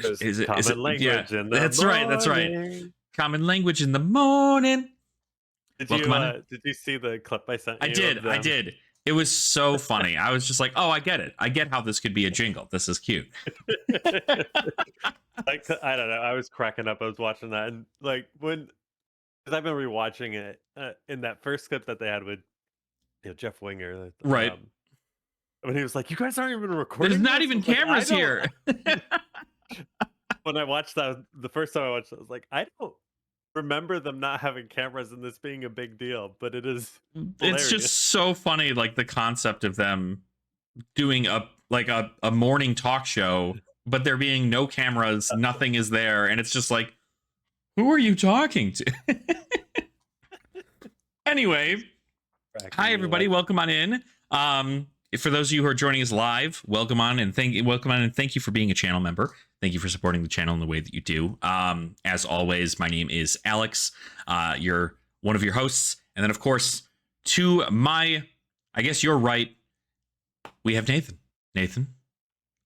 There's is it common language in the that's right, that's right. morning. Common language in the morning. Welcome on in. Did you see the clip I sent I you did, of I them? did. It was so funny. I was just like, oh, I get it. I get how this could be a jingle. This is cute. I don't know. I was cracking up. I was watching that, and like because I've been rewatching it in that first clip that they had with Jeff Winger. Right. When he was like, "You guys aren't even recording." There's not this?" even I was like, cameras here. When I watched that the first time I watched it, I was like, I don't remember them not having cameras and this being a big deal, but it is hilarious. It's just so funny, like the concept of them doing a morning talk show, but there being no cameras, nothing is there, and it's just like, who are you talking to? Anyway, hi everybody, welcome on in. For those of you who are joining us live, welcome on and thank you for being a channel member. Thank you for supporting the channel in the way that you do. As always, my name is Alex. You're one of your hosts, and then of course, to my, I guess you're right, we have Nathan. Nathan,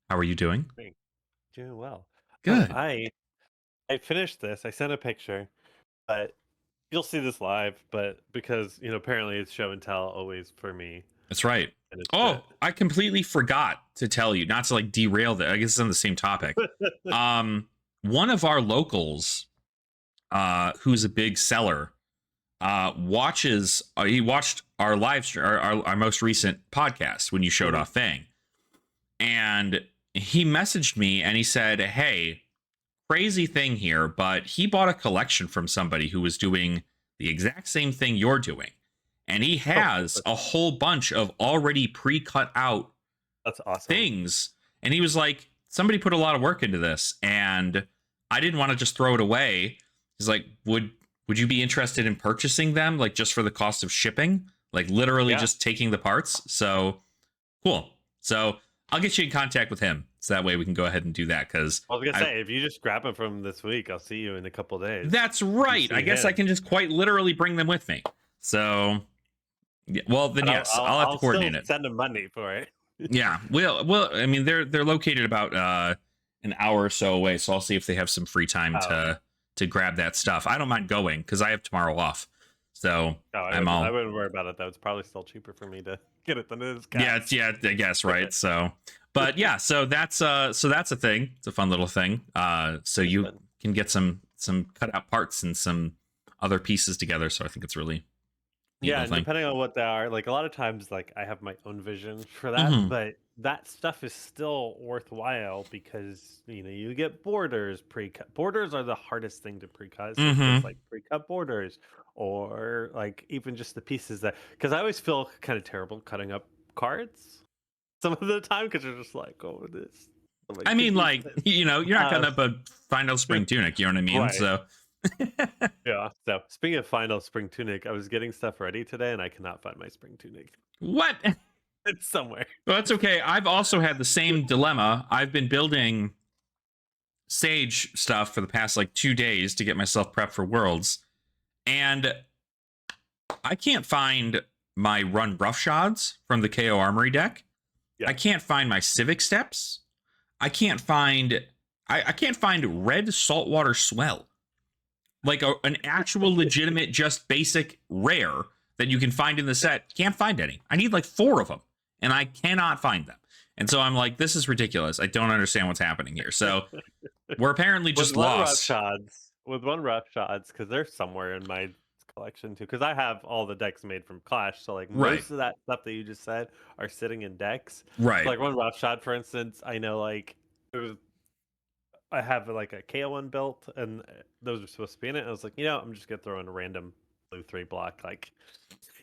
how are you doing? Doing well. Good. I finished this. I sent a picture, but you'll see this live. But because apparently it's show and tell always for me. That's right. Oh, I completely forgot to tell you, not to like derail that. I guess it's on the same topic. One of our locals, who's a big seller, watches. He watched our live stream, our most recent podcast when you showed off Fang, and he messaged me and he said, "Hey, crazy thing here, but he bought a collection from somebody who was doing the exact same thing you're doing." And he has a whole bunch of already pre-cut out That's awesome. things. And he was like, somebody put a lot of work into this, and I didn't want to just throw it away. He's like, would you be interested in purchasing them, like just for the cost of shipping? Like literally just taking the parts. So cool. So I'll get you in contact with him. So that way we can go ahead and do that. Because I was gonna say, if you just grab them from this week, I'll see you in a couple of days. That's right. I guess I can just quite literally bring them with me. So yeah, well, then yes, I'll have to coordinate it. Send them money for it. Yeah, well, I mean, they're located about an hour or so away, so I'll see if they have some free time to grab that stuff. I don't mind going because I have tomorrow off, so I wouldn't worry about it though. It's probably still cheaper for me to get it than it is. Yeah, I guess right. So, but yeah, so that's a thing. It's a fun little thing. So you can get some cut out parts and some other pieces together. So I think it's really. Yeah, and depending on what they are, like a lot of times, like I have my own vision for that, but that stuff is still worthwhile because you get borders pre-cut. Borders are the hardest thing to pre-cut. So it's like pre-cut borders, or like even just the pieces because I always feel kind of terrible cutting up cards some of the time because you're just like, oh, this. I mean, like you're not cutting up a final spring tunic. You know what I mean? Right. So. Yeah. So speaking of final spring tunic, I was getting stuff ready today and I cannot find my spring tunic. What? It's somewhere. Well, that's okay. I've also had the same dilemma. I've been building Sage stuff for the past like 2 days to get myself prepped for Worlds, and I can't find my Run Roughshods from the KO Armory deck. Yeah. I can't find my Civic Steps. I can't find Red Saltwater Swell. Like an actual legitimate, just basic rare that you can find in the set. Can't find any. I need like 4 of them, and I cannot find them. And so I'm like, this is ridiculous. I don't understand what's happening here. So we're apparently just lost. With One Roughshods, because they're somewhere in my collection too. Because I have all the decks made from Clash. So like most of that stuff that you just said are sitting in decks. Right. So like One Roughshod, for instance, I know like I have like a KO1 built, and those are supposed to be in it. I was like, I'm just gonna throw in a random blue 3 block. Like,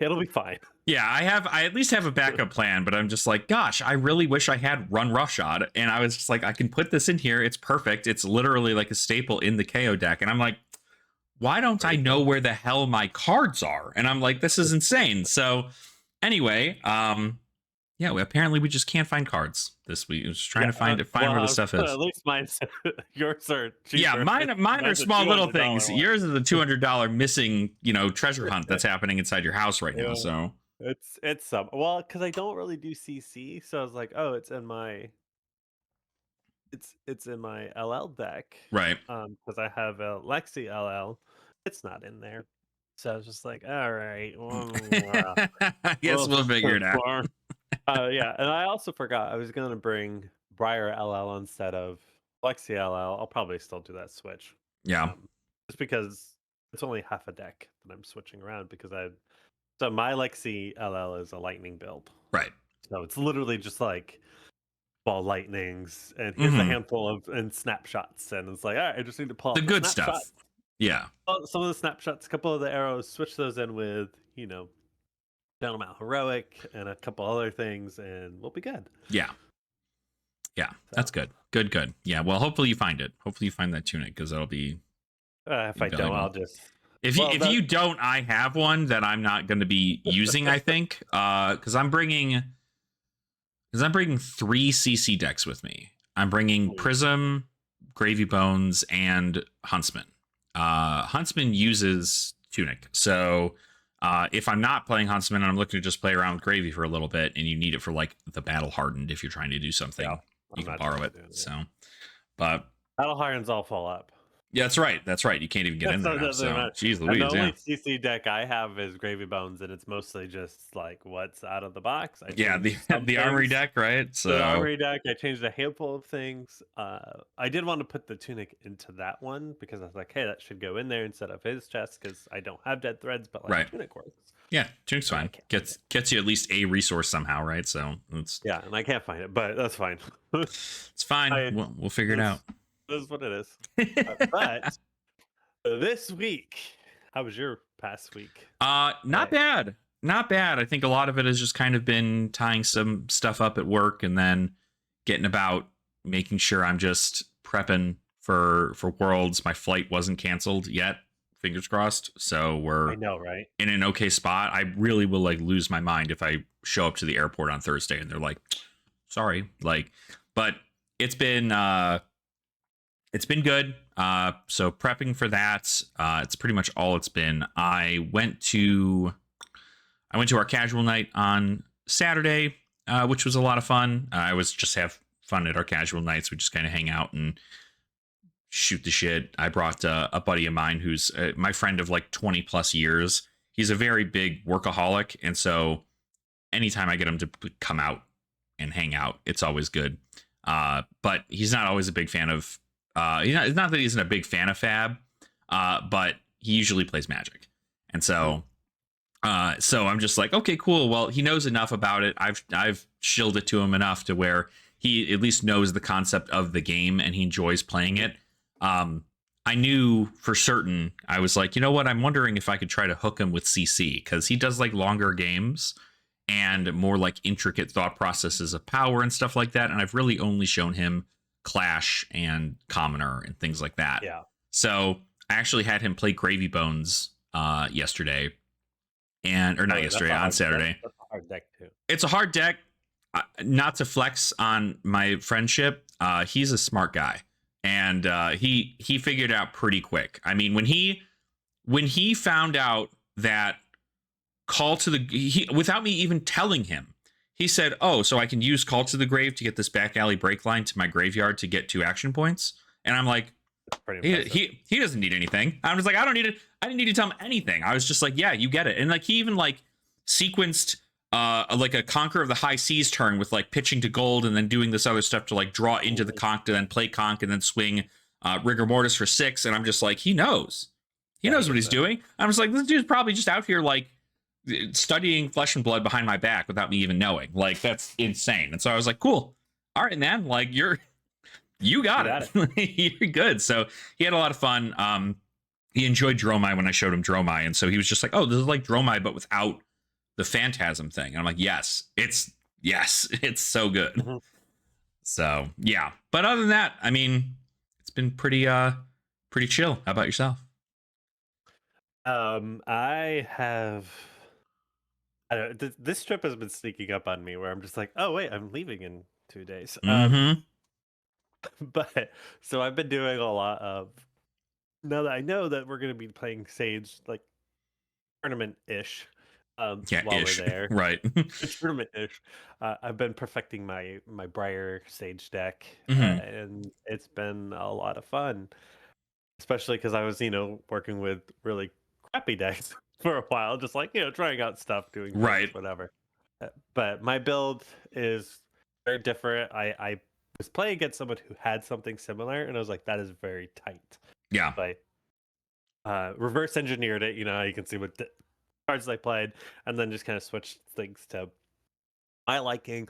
it'll be fine. Yeah, I at least have a backup plan, but I'm just like, gosh, I really wish I had Run Roughshod, and I was just like, I can put this in here. It's perfect. It's literally like a staple in the KO deck, and I'm like, why don't I know where the hell my cards are? And I'm like, this is insane. So, anyway, yeah, apparently we just can't find cards this week. I was trying to find where the stuff is. At least mine's yours are cheaper. Yeah, mine are small little things. Yours is a $200 missing, treasure hunt that's happening inside your house right now. So it's some because I don't really do CC, so I was like, oh, it's in my it's in my LL deck, Right. because I have a Lexi LL. It's not in there, so I was just like, all right, I guess we'll we'll figure it out. farm. Yeah, and I also forgot I was gonna bring Briar LL instead of Lexi LL. I'll probably still do that switch, Yeah. just because it's only half a deck that I'm switching around because I. So my Lexi LL is a lightning build, Right. so it's literally just like ball lightnings, and here's a Hmm. handful of and snapshots, and it's like, all right, I just need to pull The out the good snapshot, stuff. Yeah. some of the snapshots, a couple of the arrows, switch those in with Gentleman Heroic and a couple other things, and we'll be good. Yeah. Yeah. That's So good. Good. Good. Yeah. Well, hopefully you find it. Hopefully you find that tunic because that'll if be I don't, valuable. I'll just If well that you don't, I have one that I'm not going to be using. I think because I'm bringing 3 CC decks with me. I'm bringing Prism, Gravy Bones, and Huntsman. Huntsman uses Tunic, so if I'm not playing Huntsman and I'm looking to just play around with Gravy for a little bit, and you need it for like the Battle Hardened, if you're trying to do yeah, something, you I'm can not borrow trying to it. do it. So, but Battle Harden's all full up. yeah, that's right. That's right. You can't even get in there So it now. doesn't So, matter. geez And the Louise, yeah. only CC deck I have is Gravy Bones, and it's mostly just like what's out of the box. I Yeah, changed the some the armory things. deck, right? The So, armory deck, I changed a handful of things. I did want to put the tunic into that one because I was like, hey, that should go in there instead of his chest because I don't have dead threads, but like right. tunic works. Yeah, Tunic's But I fine. can't find it. Gets you at least a resource somehow, right? So Yeah, and I can't find it, but that's fine. it's fine. I We'll figure it out. this is what it is. But this week, how was your past week? Not bad. Not bad. I think a lot of it has just kind of been tying some stuff up at work and then getting about making sure I'm just prepping for Worlds. My flight wasn't canceled yet. Fingers crossed. So I we're know, right? in an okay spot. I really will like lose my mind if I show up to the airport on Thursday and they're like, sorry. Like, but it's been it's been good. So prepping for that. It's pretty much all it's been. I went to our casual night on Saturday, which was a lot of fun. I was just have fun at our casual nights. We just kind of hang out and shoot the shit. I brought a buddy of mine who's my friend of like 20 plus years. He's a very big workaholic, and so anytime I get him to come out and hang out, it's always good. But he's not always a big fan of. It's not that he isn't a big fan of Fab, but he usually plays Magic, and so I'm just like, okay, cool. Well, he knows enough about it. I've shilled it to him enough to where he at least knows the concept of the game and he enjoys playing it. I knew for certain. I was like, you know what? I'm wondering if I could try to hook him with CC because he does like longer games and more like intricate thought processes of power and stuff like that. And I've really only shown him Clash and Commoner and things like that. Yeah. So I actually had him play Gravy Bones yesterday, or not yesterday, on Saturday. That's a hard deck too. It's a hard deck. Not to flex on my friendship, he's a smart guy, and he figured out pretty quick. I mean, when he found out that Call to the without me even telling him, he said, "Oh, so I can use Call to the Grave to get this back alley break line to my graveyard to get 2 action points." And I'm like, he doesn't need anything. I was like, I don't need it. I didn't need to tell him anything. I was just like, yeah, you get it. And like he even like sequenced like a Conquer of the High Seas turn with like pitching to gold and then doing this other stuff to like draw into the conch to then play conch and then swing rigor mortis for 6. And I'm just like, he knows. He knows what he's doing. I'm just like, this dude's probably just out here like studying Flesh and Blood behind my back without me even knowing. Like that's insane. And so I was like, cool. All right, man. Like you got it. You're good. So he had a lot of fun. He enjoyed Dromai when I showed him Dromai. And so he was just like, oh, this is like Dromai, but without the Phantasm thing. And I'm like, yes, it's so good. Mm-hmm. So yeah. But other than that, I mean, it's been pretty chill. How about yourself? This trip has been sneaking up on me where I'm just like, oh wait, I'm leaving in 2 days. Mm-hmm. But so I've been doing a lot of, now that I know that we're going to be playing Sage like tournament ish, Yeah, while we're ish. there. Right. Tournament-ish. I've been perfecting my Briar Sage deck, Hmm. and it's been a lot of fun, especially because I was, working with really crappy decks for a while, just like, trying out stuff, doing things, Right. whatever. But my build is very different. I was playing against someone who had something similar, and I was like, that is very tight. Yeah. But reverse engineered it, you can see what cards they played, and then just kind of switched things to my liking.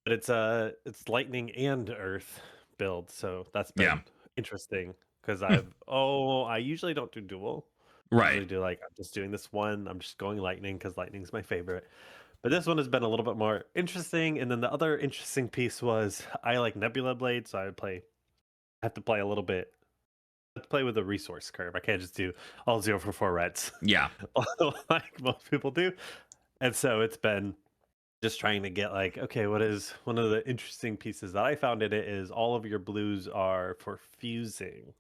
But it's lightning and earth build, so that's Yeah. been interesting because Hmm. I usually don't do dual. I Right. usually do like I'm just doing this one. I'm just going lightning because lightning's my favorite. But this one has been a little bit more interesting. And then the other interesting piece was I like Nebula Blade, so I have to play a little bit. I have to play with a resource curve. I can't just do all 0 for 4 reds Yeah. like most people do. And so it's been just trying to get like, okay, what is one of the interesting pieces that I found in it is all of your blues are for fusing.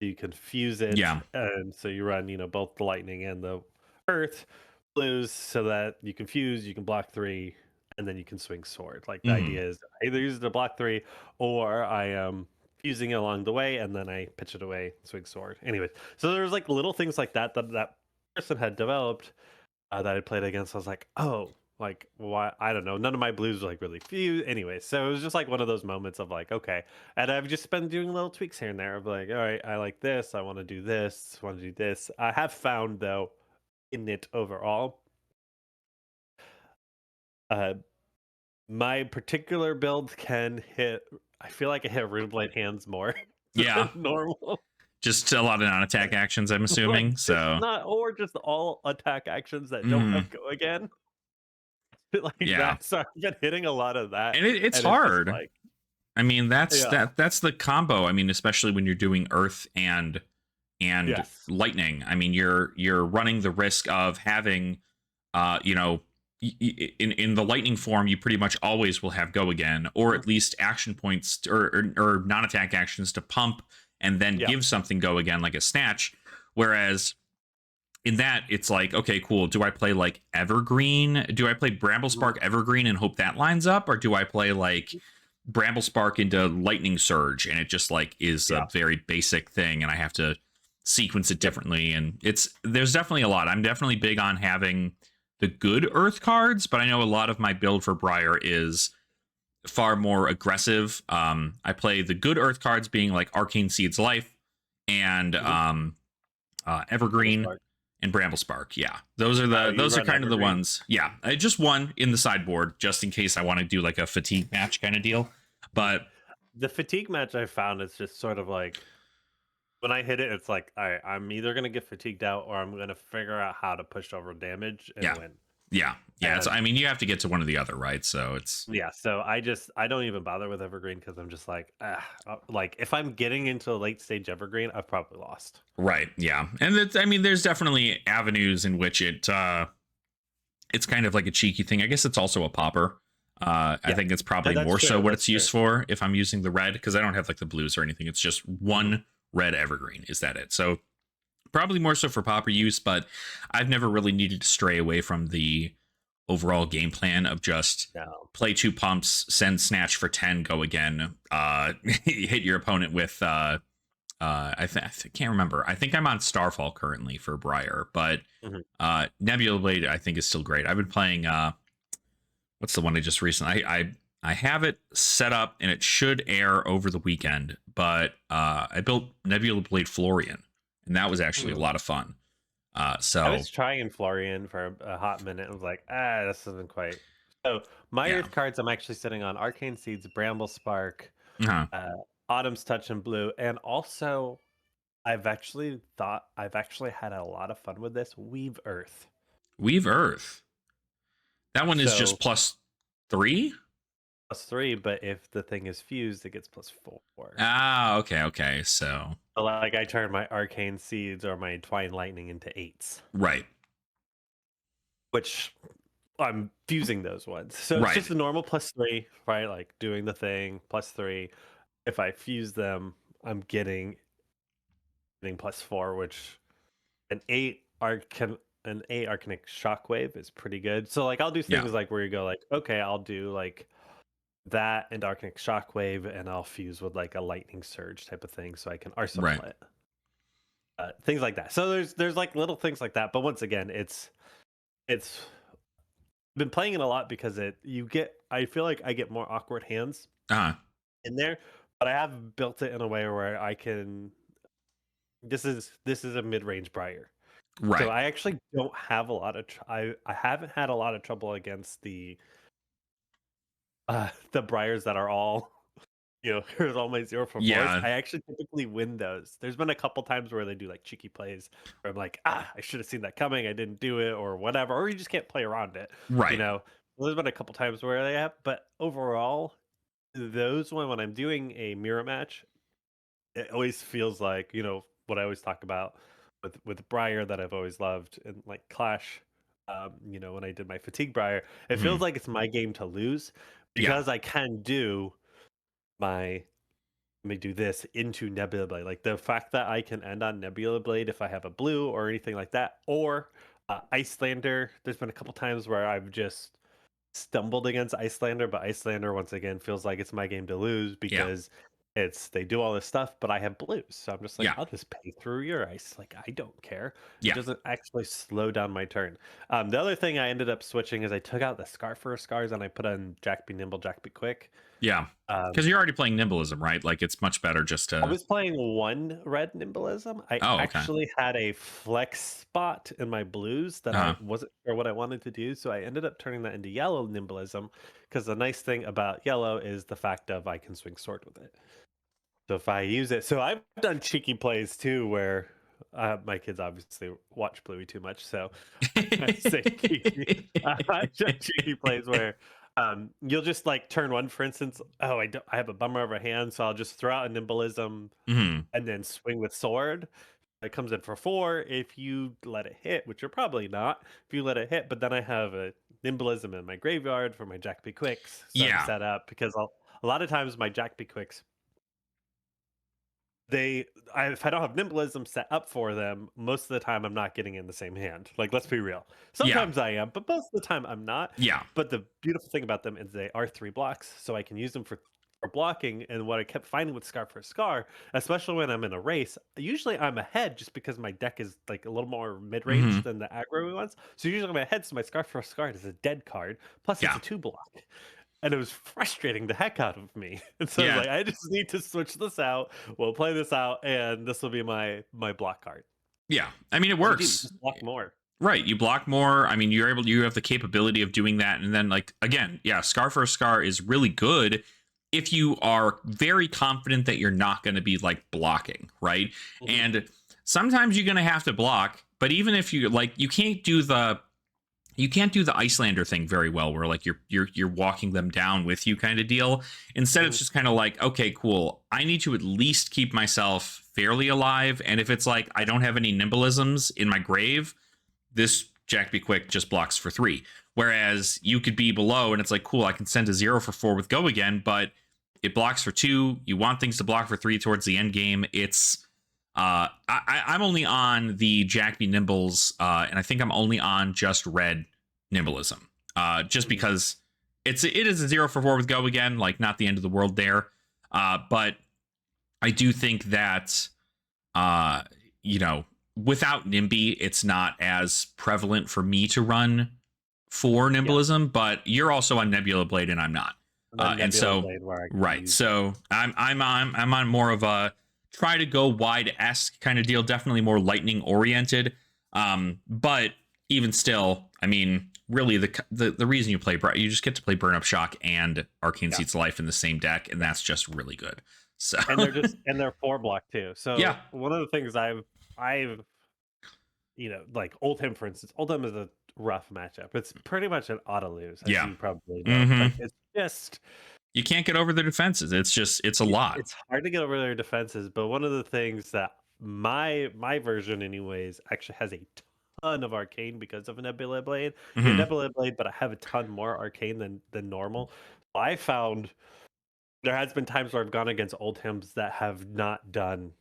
You can fuse it, Yeah. and so you run, both the lightning and the earth blues so that you can fuse, you can block 3, and then you can swing sword. Like the Hmm. idea is I either use it to block 3 or I am fusing along the way and then I pitch it away, swing sword. Anyways, so there's like little things like that person had developed that I played against. I was like, oh, like why? I don't know. None of my blues were like really few. Anyway, so it was just like one of those moments of like, okay. And I've just been doing little tweaks here and there of like, all right, I like this. I want to do this. Want to do this. I have found though, in it overall, uh, my particular build can hit. I feel like I hit Rude Blade hands more than Yeah. normal. Just a lot of non-attack actions, I'm Like assuming. just So, not, or just all attack actions that don't mhm. have go again. Like Yeah. that. So I've been hitting a lot of that, And it's and it's just hard. like, I mean, yeah, that's the combo. I mean, especially when you're doing earth and yes, lightning. I mean, you're running the risk of having you know, in the lightning form, you pretty much always will have go again, or mhm, at least action points or non-attack actions to pump and then yep, give something go again, like a snatch. Whereas in that, it's like, okay, cool. Do I play like Evergreen? Do I play Bramble mhm, Spark Evergreen and hope that lines up, or do I play like Bramble Spark into Lightning Surge and it just like is a yeah, very basic thing and I have to sequence it yep, differently? And there's definitely a lot. I'm definitely big on having the good Earth cards, but I know a lot of my build for Briar is far more aggressive. I play the good Earth cards being like Arcane Seed's Life and mhm. Double Evergreen spark. and Bramble Spark. Yeah, those are Oh, the you those are run kind of the evergreen? ones. Yeah, I just one in the sideboard just in case I want to do like a fatigue match kind of deal. Mhm. But The fatigue match I found is just sort of like when I hit it, it's like, all right, I'm either gonna get fatigued out or I'm gonna figure out how to push over damage and yeah, win. yeah. It's And I mean you have to get to one or the other, right? So it's yeah, so I don't even bother with evergreen because I'm just like, like if I'm getting into a late stage evergreen, I've probably lost. right. Yeah, and it's I mean there's definitely avenues in which it's kind of like a cheeky thing. I guess it's also a popper. I Yeah, think it's probably that's more so true. what That's it's true. used for if I'm using the red because I don't have like the blues or anything. It's just Mhm. one red evergreen. Is that it? So probably more so for popper use, but I've never really needed to stray away from the overall game plan of just No. play 2 pumps, send snatch for 10, go again, hit your opponent with I can't remember. I think I'm on Starfall currently for Briar, but Mhm. Nebula Blade I think is still great. I've been playing what's the one I just recently I have it set up and it should air over the weekend, but I built Nebula Blade Florian and that was actually a Mhm. lot of fun. I So was trying Florian for a hot minute. I was like, this isn't quite. So my yeah. Earth cards, I'm actually sitting on Arcane Seeds, Bramble Spark, Uh-huh. uh, Autumn's Touch, and Blue, and also I've actually had a lot of fun with this Weave Earth. Weave Earth. That one is just So +3. +3, but if the thing is fused, it gets +4. Ah, okay, okay. So So like I turn my Arcane Seeds or my Twine Lightning into 8s, right, which I'm fusing those ones. So it's right. just a normal +3, right? Like doing the thing +3. If I fuse them, I'm getting +4, which an 8 are can. an A Arcanic Shockwave is pretty good. So like I'll do Yeah. things like where you go like, okay, I'll do like that and Arcanic Shockwave, and I'll fuse with like a Lightning Surge type of thing, so I can Right. Arsenal it. Things like that. So there's like little things like that. But once again, it's been playing it a lot because I feel like I get more awkward hands Uh-huh. in there, but I have built it in a way where I can. This is a mid range Briar. So Right. I actually don't have a lot of I haven't had a lot of trouble against the Briars that are all here's all my 0 for 4s. Yeah. I actually typically win those. There's been a couple times where they do like cheeky plays where I'm like, I should have seen that coming. I didn't do it or whatever, or you just can't play around it. You Right. know, there's been a couple times where they have, but overall, those when I'm doing a mirror match, it always feels like what I always talk about with Briar that I've always loved and like Clash. When I did my fatigue Briar, it feels Mhm. like it's my game to lose Yeah. because I can do my let me do this into Nebula Blade. Like the fact that I can end on Nebula Blade if I have a blue or anything like that, or Icelander. There's been a couple times where I've just stumbled against Icelander, but Icelander once again feels like it's my game to lose Yeah. because they do all this stuff, but I have blues. So I'm just like, Yeah. I'll just pay through your ice. Like I don't care. It Yeah. doesn't actually slow down my turn. The other thing I ended up switching is I took out the Scar for Scars and I put on Jack Be Nimble, Jack Be Quick. Yeah. Um, Because you're already playing Nimbleism, right? Like it's much better just I to. was playing one red Nimbleism. I Oh, okay. actually had a flex spot in my blues that I Uh-huh. wasn't sure what I wanted to do, so I ended up turning that into yellow Nimbleism. Because the nice thing about yellow is the fact of I can swing sword with it. So if I use it, so I've done cheeky plays too, where my kids obviously watch Bluey too much, so I say cheeky. I've done cheeky plays where you'll just like turn one, for instance. Oh, I have a bummer of a hand, so I'll just throw out a Nimbleism Mhm. and then swing with sword. It comes in for 4 if you let it hit, which you're probably not. If you let it hit, but then I have a Nimbleism in my graveyard for my Jack Be Quicks, so I'm Yeah. set up because a lot of times my Jack Be Quicks if I don't have Nimbleism set up for them, most of the time I'm not getting in the same hand. Like, let's be real. Yeah. Sometimes I am, but most of the time I'm not. Yeah. But the beautiful thing about them is they are 3 blocks, so I can use them for blocking. And what I kept finding with Scar for Scar, especially when I'm in a race, usually I'm ahead just because my deck is like a little more mid range Mhm. than the aggro ones. So usually I'm ahead, so my Scar for Scar is a dead card. Plus, it's Yeah. a 2 block. And it was frustrating the heck out of me. And so I was Yeah. like, I just need to switch this out. We'll play this out, and this will be my block card. Yeah. I mean, it Because you do, you works. just block more. Right. You block more. I mean, you have the capability of doing that. And then, like, again, yeah, Scar for a Scar is really good if you are very confident that you're not going to be like blocking, right? Mhm. And sometimes you're going to have to block, but even if you like, you can't do the Icelander thing very well, where like you're walking them down with you kind of deal. Instead, it's Mhm. just kind of like, okay, cool. I need to at least keep myself fairly alive. And if it's like I don't have any nimbleisms in my grave, this Jack Be Quick just blocks for 3. Whereas you could be below and it's like, cool, I can send a 0 for 4 with Go again, but it blocks for 2. You want things to block for 3 towards the end game. It's I'm only on the Jack Be Nimbles, and I think I'm only on just red Nimbleism. Just Mhm. because it is a 0 for 4 with Go again, like not the end of the world there. But I do think that uh, you know, without NIMBY, it's not as prevalent for me to run for Yeah. Nimbleism, but you're also on Nebula Blade and I'm not. And then And Nebula so Blade where I can right. use it. So I'm on more of a try to go wide-esque kind of deal, definitely more lightning oriented. But even still, I mean, really the reason you play you just get to play Burn Up Shock and Arcane Yeah. Seats Life in the same deck, and that's just really good. So And they're 4 block too. yeah. So one of the things I've like Oldham, for instance. Oldham is a rough matchup. It's pretty much an auto lose, as Yeah. you probably know. Hmm. Like it's just You can't get over the defenses. It's a lot. it's hard to get over their defenses, but one of the things that my version anyways actually has a ton of arcane because of Nebula Blade. Yeah, Hmm. Nebula Blade, but I have a ton more arcane than normal. I found there has been times where I've gone against old hymns that have not done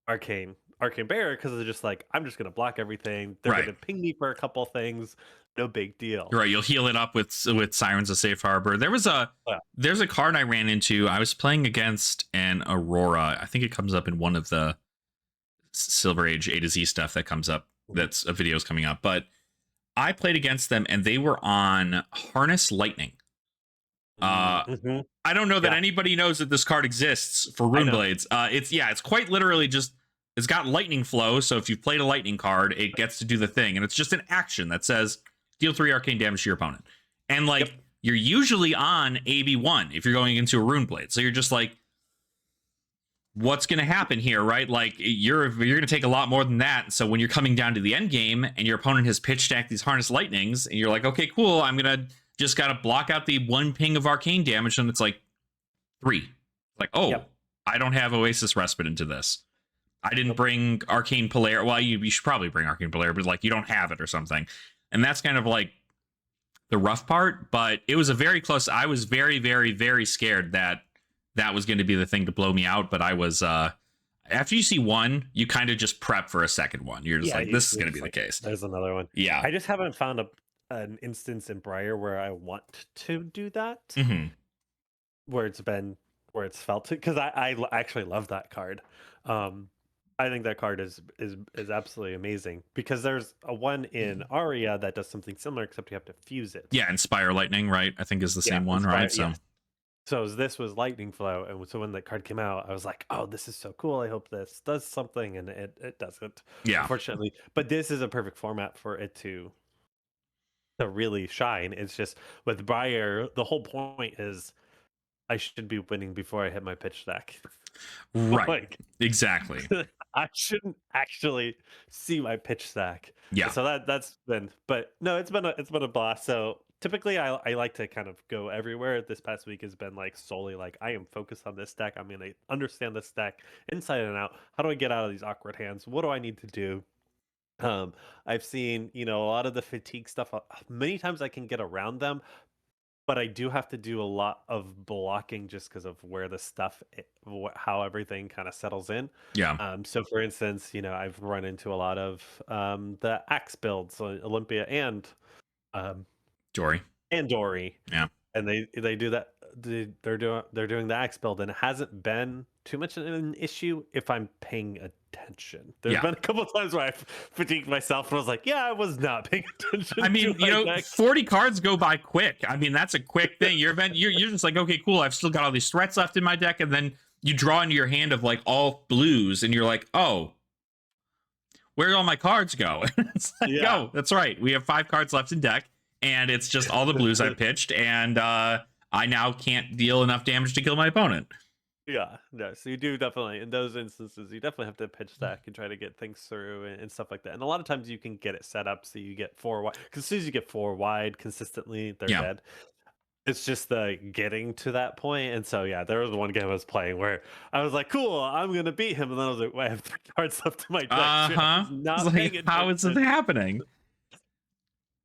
arcane. Arcane Barrier because they're just like, I'm just gonna block everything. They're Right. gonna ping me for a couple things. No big deal. Right, you'll heal it up with Sirens of Safe Harbor. Yeah. There's a card I ran into. I was playing against an Aurora. I think it comes up in one of the Silver Age A to Z stuff that comes up. That's a video's coming up. But I played against them, and they were on Harness Lightning. Mhm. I don't know that Yeah. anybody knows that this card exists for I Rune know. Blades. It's quite literally just it's got lightning flow. So if you've played a lightning card, it gets to do the thing, and it's just an action that says deal 3 arcane damage to your opponent. And like you're usually on AB1 if you're going into a Rune Blade. So you're just like, what's going to happen here, right? Like you're going to take a lot more than that. So when you're coming down to the end game and your opponent has pitch stacked these Harness Lightnings, and you're like, okay, cool, I'm going to just got to block out the 1 ping of arcane damage, and it's like 3. Like, oh, I don't have Oasis Respite into this. I didn't bring Arcane Polar. Well, you should probably bring Arcane Polar, but like you don't have it or something. And that's kind of like the rough part, but it was a very close. I was very, very, very scared that that was going to be the thing to blow me out. But I was, after you see one, you kind of just prep for a second one. You're just like, this is going to be the case. There's another one. Yeah. I just haven't found an instance in Briar where I want to do that. Where it's felt, because I actually love that card. I think that card is absolutely amazing, because there's a one in Aria that does something similar, except you have to fuse it. Yeah, Inspire Lightning, right? I think is the same one, right? So, so this was Lightning Flow, and so when that card came out, I was like, "Oh, this is so cool! I hope this does something," and it doesn't. Yeah, unfortunately. But this is a perfect format for it to really shine. It's just with Briar, the whole point is I should be winning before I hit my pitch stack. Right. Like, exactly. I shouldn't actually see my pitch stack. Yeah. So that's been, but no, it's been a blast. So typically I like to kind of go everywhere. This past week has been like solely like, I am focused on this deck. I'm going to understand this deck inside and out. How do I get out of these awkward hands? What do I need to do? I've seen, a lot of the fatigue stuff. Many times I can get around them, but I do have to do a lot of blocking just because of where the stuff, how everything kind of settles in. Yeah. So for instance, I've run into a lot of the axe builds, so Olympia and Dory. Yeah. And they do that. They're doing the axe build, and it hasn't been too much of an issue if I'm paying attention. There's been a couple of times where I fatigued myself and I was like, yeah, I was not paying attention. I mean, 40 cards go by quick. I mean, that's a quick thing. You're just like, okay, cool, I've still got all these threats left in my deck, and then you draw into your hand of like all blues, and you're like, oh, where do all my cards go? It's like, oh, that's right, we have 5 cards left in deck, and it's just all the blues I pitched, and I now can't deal enough damage to kill my opponent. Yeah, no. So you do definitely, in those instances, you definitely have to pitch stack and try to get things through and stuff like that. And a lot of times you can get it set up so you get 4 wide. Because as soon as you get 4 wide consistently, they're dead. It's just the getting to that point. And so there was one game I was playing where I was like, cool, I'm gonna beat him, and then I was like, wait, I have 3 cards left in my deck. Not like, how is it happening?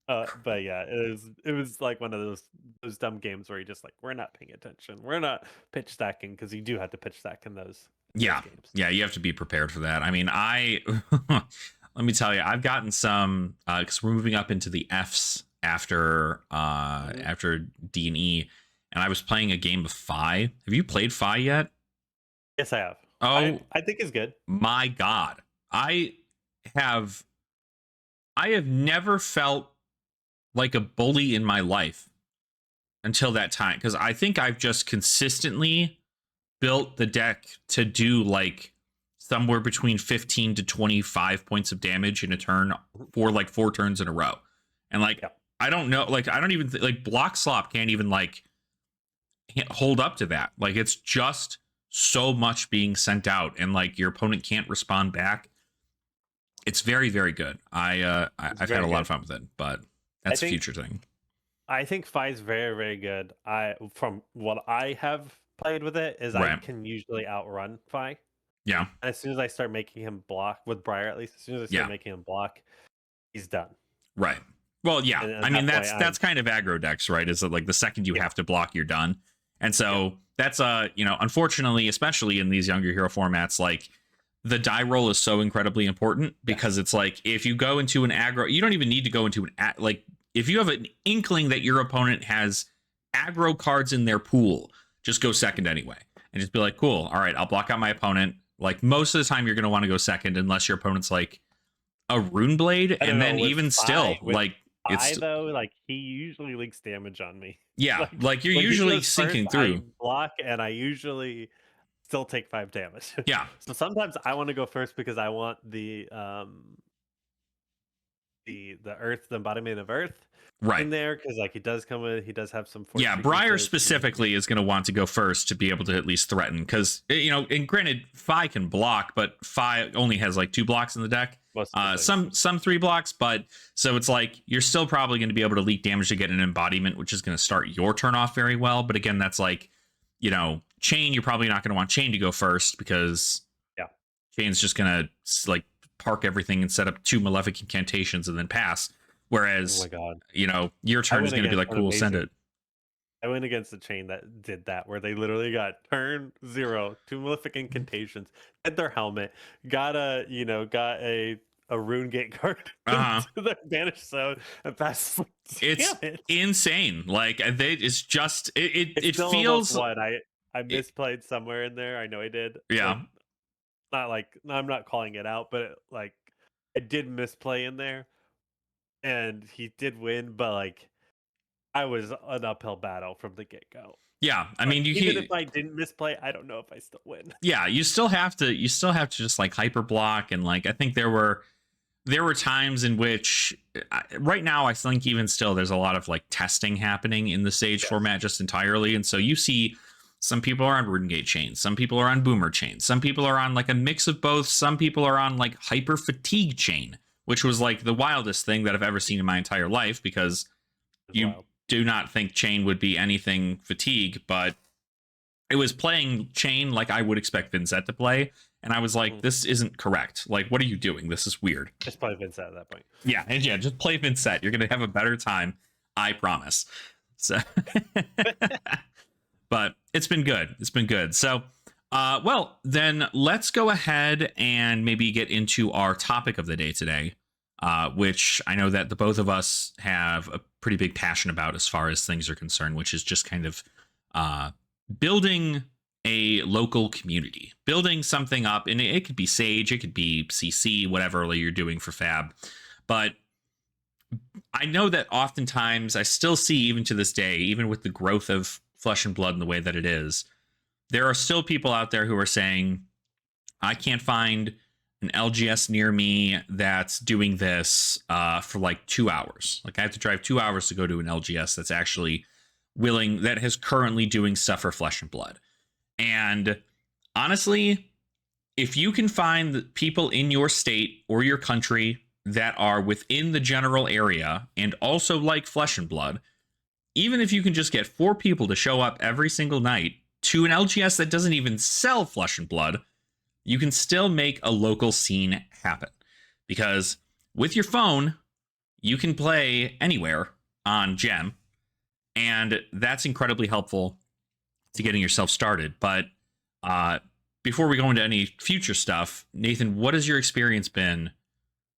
But yeah, it was like one of those dumb games where you're just like, we're not paying attention, we're not pitch stacking, because you do have to pitch stack in those games. Yeah, you have to be prepared for that. I mean, let me tell you, I've gotten some because we're moving up into the Fs after D&E, and I was playing a game of FaB. Have you played FaB yet? Yes, I have. Oh, I think it's good. My God, I have never felt like a bully in my life until that time, because I think I've just consistently built the deck to do like somewhere between 15 to 25 points of damage in a turn for like 4 turns in a row. And like I don't know, like I don't even like Block Slop can't even like hold up to that. Like it's just so much being sent out, and like your opponent can't respond back. It's very, very good. I've had a lot of fun with it, but that's a future thing. I think FaB is very, very good. From what I have played with it is I can usually outrun FaB. Yeah. And as soon as I start making him block, with Briar at least, as soon as I start making him block, he's done. Right. Well, yeah. And I mean, that's kind of aggro decks, right? Is that like the second you have to block, you're done. And so that's unfortunately, especially in these younger hero formats, like the die roll is so incredibly important because it's like if you go into an aggro, you don't even need to go into like if you have an inkling that your opponent has aggro cards in their pool, just go second anyway and just be like, cool, all right, I'll block out my opponent. Like most of the time, you're going to want to go second unless your opponent's like a rune blade, I don't and know, then even still, with like FaB it's though, like, he usually leaks damage on me. yeah, like you're When he usually goes first, sinking I through. block, and I usually still take 5 damage. Yeah, So sometimes I wanna go first because I want the earth, the embodiment of earth right. in there, because like, he does have some force Yeah, seeking Briar to specifically is going to want to go first to be able to at least threaten because and granted, FaB can block, but FaB only has like 2 blocks in the deck. most of the things. Some 3 blocks, but so it's like you're still probably going to be able to leak damage to get an embodiment, which is going to start your turn off very well. But again, that's like chain. You're probably not going to want chain to go first because Yeah. chain's just going to like park everything and set up 2 malefic incantations and then pass. Oh Whereas my god. your turn is going to be like, cool, send it. I went against a chain that did that, where they literally got turn 0, 2 malefic incantations, had their helmet, got a rune gate card Uh-huh. into the banished zone, and passed. It's Damn it! insane. Like it's just It's it still almost feels one. I it, misplayed somewhere in there. I know I did. yeah. Like no, I'm not calling it out, but like I did misplay in there, and he did win, but like I was an uphill battle from the get go. Yeah, I Like, mean you even if can I didn't misplay, I don't know if I still win. yeah, you still have to just like hyper block and like I think there were times in which right now I think even still there's a lot of like testing happening in the Sage Yes. format just entirely, and so you see some people are on Rune Gate chains, some people are on Boomer chain, some people are on like a mix of both, some people are on like hyper fatigue chain, which was like the wildest thing that I've ever seen in my entire life because It's you wild. do not think chain would be anything fatigue, but it was playing chain like I would expect Vincent to play. And I was like, Mhm. this isn't correct. Like, what are you doing? This is weird. Just play Vince at that point. Yeah, and yeah, just play Vincent. You're gonna have a better time. I promise. So but it's been good. It's been good. So well, then let's go ahead and maybe get into our topic of the day today, which I know that the both of us have a pretty big passion about as far as things are concerned, which is just kind of uh, building a local community, building something up. And it could be Sage, it could be CC, whatever you're doing for FaB. But I know that oftentimes I still see, even to this day, even with the growth of Flesh and Blood in the way that it is, there are still people out there who are saying, I can't find an LGS near me that's doing this for like 2 hours. Like I have to drive 2 hours to go to an LGS that's actually that is currently doing stuff for Flesh and Blood. And honestly, if you can find the people in your state or your country that are within the general area and also like Flesh and Blood, even if you can just get 4 people to show up every single night to an LGS that doesn't even sell Flesh and Blood, you can still make a local scene happen. Because with your phone, you can play anywhere on Gem, and that's incredibly helpful to getting yourself started. But before we go into any future stuff, Nathan, what has your experience been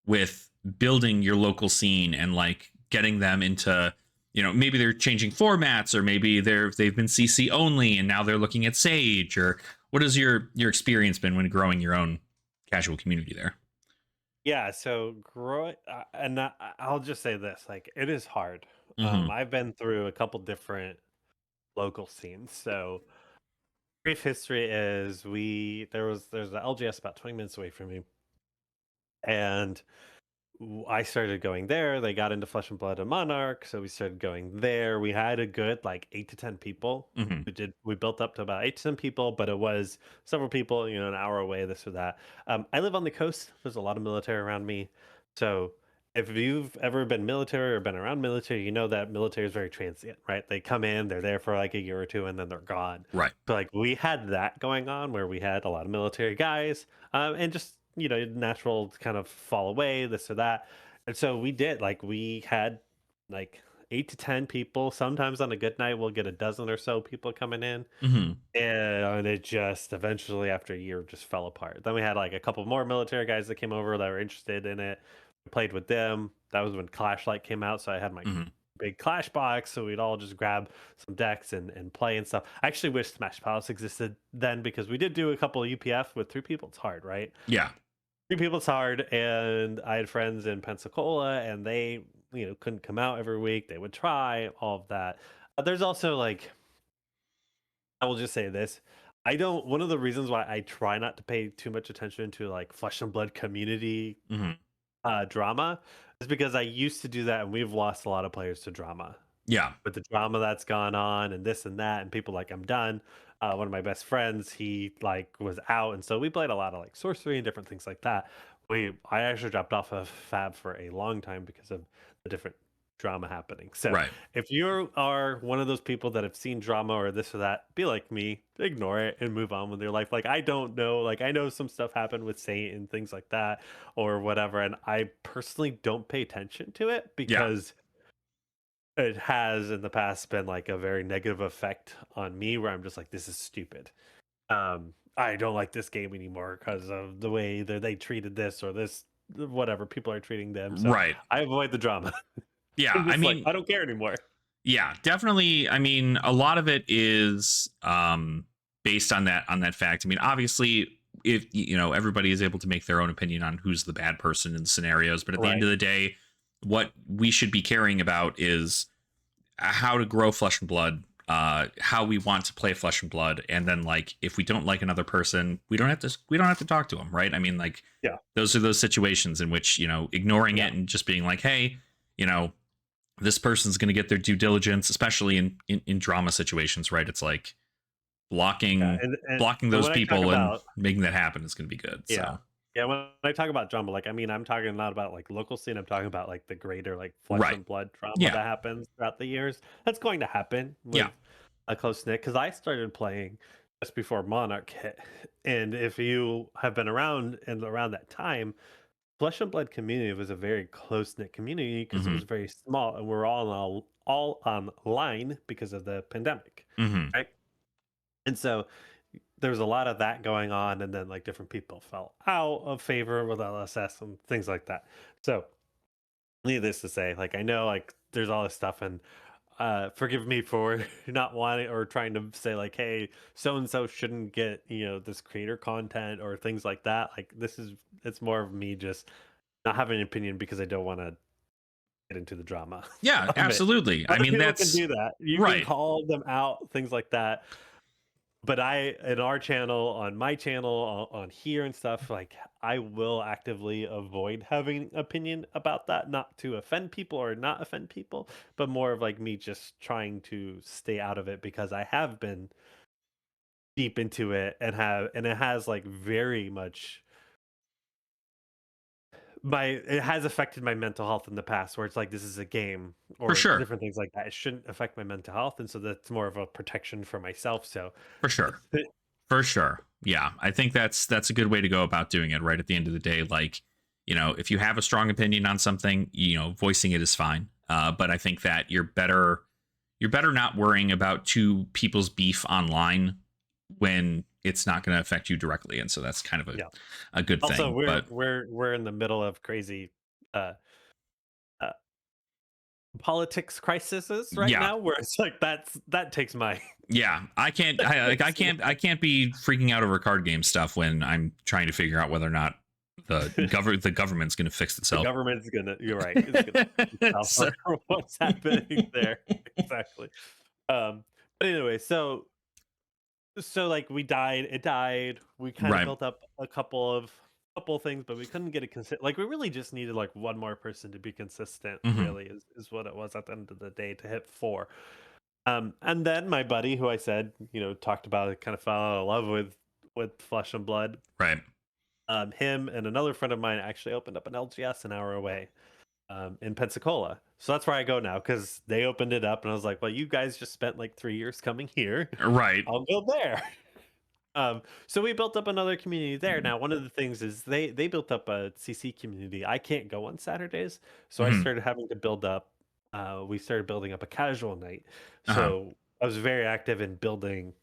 with building your local scene and like getting them into, maybe they're changing formats, or maybe they've been CC only and now they're looking at Sage, or what has your experience been when growing your own casual community there? Yeah, so I'll just say this, like it is hard. Mm-hmm. I've been through a couple different local scenes. So brief history is there's an LGS about 20 minutes away from me, and I started going there. They got into Flesh and Blood and Monarch, so we started going there. We had a good like 8 to 10 people. Mm-hmm. We built up to about 8 to 10 people, but it was several people, an hour away, this or that. I live on the coast. There's a lot of military around me, so if you've ever been military or been around military, you know that military is very transient, right? They come in, they're there for like a year or two, and then they're gone. Right. So like we had that going on where we had a lot of military guys, and just natural kind of fall away, this or that. And so we did, like we had like 8 to 10 people. Sometimes on a good night, we'll get a dozen or so people coming in. Hmm. And it just eventually, after a year, just fell apart. Then we had like a couple more military guys that came over that were interested in it. We played with them. That was when Clashlight came out. So I had my Hmm. big Clash box. So we'd all just grab some decks and play and stuff. I actually wish Smash Palace existed then because we did do a couple of UPF with 3 people. It's hard, right? Yeah. 3 people it's hard. And I had friends in Pensacola and they, couldn't come out every week. They would try all of that. There's also like, I will just say this. I don't one of the reasons why I try not to pay too much attention to like flesh and blood community Hmm. drama is because I used to do that and we've lost a lot of players to drama. Yeah. With the drama that's gone on and this and that and people like I'm done. One of my best friends, he like was out and so we played a lot of like sorcery and different things like that. I actually dropped off of FaB for a long time because of the different drama happening. So Right. if you are one of those people that have seen drama or this or that, be like me, ignore it and move on with your life. Like I don't know, like I know some stuff happened with Saint and things like that or whatever, and I personally don't pay attention to it Yeah. because it has in the past been like a very negative effect on me where I'm just like, this is stupid. I don't like this game anymore because of the way that they treated this or this whatever people are treating them. So Right. I avoid the drama. Yeah. I'm I just like, mean, I don't care anymore. yeah, definitely. I mean, a lot of it is based on that fact. I mean, obviously, if everybody is able to make their own opinion on who's the bad person in the scenarios, but at the end Right. of the day, what we should be caring about is how to grow Flesh and Blood, how we want to play Flesh and Blood, and then like if we don't like another person, we don't have to talk to them, right? I mean, like Yeah. those are those situations in which ignoring Yeah. it and just being like, hey, you know this person's going to get their due diligence, especially in drama situations, right? It's like Yeah. blocking blocking And those when I talk people and about, making that happen is going to be good. yeah. So Yeah, when I talk about drama, like I mean, I'm talking not about like local scene. I'm talking about like the greater like flesh right, and blood drama yeah, that happens throughout the years. That's going to happen yeah, with a close knit because I started playing just before Monarch hit, and if you have been around and around that time, flesh and blood community was a very close knit community because it hmm, was very small, and we're all online because of the pandemic, hmm, right? And so there was a lot of that going on, and then like different people fell out of favor with LSS and things like that. So needless to say, like I know like there's all this stuff, and forgive me for not wanting or trying to say like, hey, so and so shouldn't get this creator content or things like that. Like it's more of me just not having an opinion because I don't want to get into the drama yeah, of it. absolutely. I Other mean, people can that's do that. You can right. call them out, things like that. But in our channel, on my channel, on here and stuff, like I will actively avoid having opinion about that, not to offend people or not offend people, but more of like me just trying to stay out of it because I have been deep into it and it has like very much it has affected my mental health in the past where it's like this is a game For or sure, different things like that. It shouldn't affect my mental health, and so that's more of a protection for myself. So for sure, for sure. Yeah, I think that's a good way to go about doing it. Right at the end of the day, like if you have a strong opinion on something, voicing it is fine. But I think that you're better not worrying about two people's beef online when it's not going to affect you directly, and so that's kind of a, yeah. a good Also, thing. we're But we're we're in the middle of crazy uh, uh politics crises right yeah, now, where it's like that takes my yeah, I can't that I, like I takes can't my I can't be freaking out over card game stuff when I'm trying to figure out whether or not the government's going to fix the itself. government's gonna. You're right. It's gonna itself So, over what's happening there. Exactly. But anyway, so like we died. It died. We kind of right. built up a couple of things, but we couldn't get it consistent. Like we really just needed like one more person to be consistent. Hmm. Really, is what it was at the end of the day to hit four. And then my buddy, who I said, talked about it, kind of fell out of love with Flesh and Blood. Right. Him and another friend of mine actually opened up an LGS an hour away, in Pensacola. So that's where I go now because they opened it up, and I was like, well, you guys just spent like 3 years coming here. Right. I'll go there. So we built up another community there. Now, one of the things is they built up a CC community. I can't go on Saturdays, so I Hmm. started having to build up we started building up a casual night. Uh-huh. So I was very active in building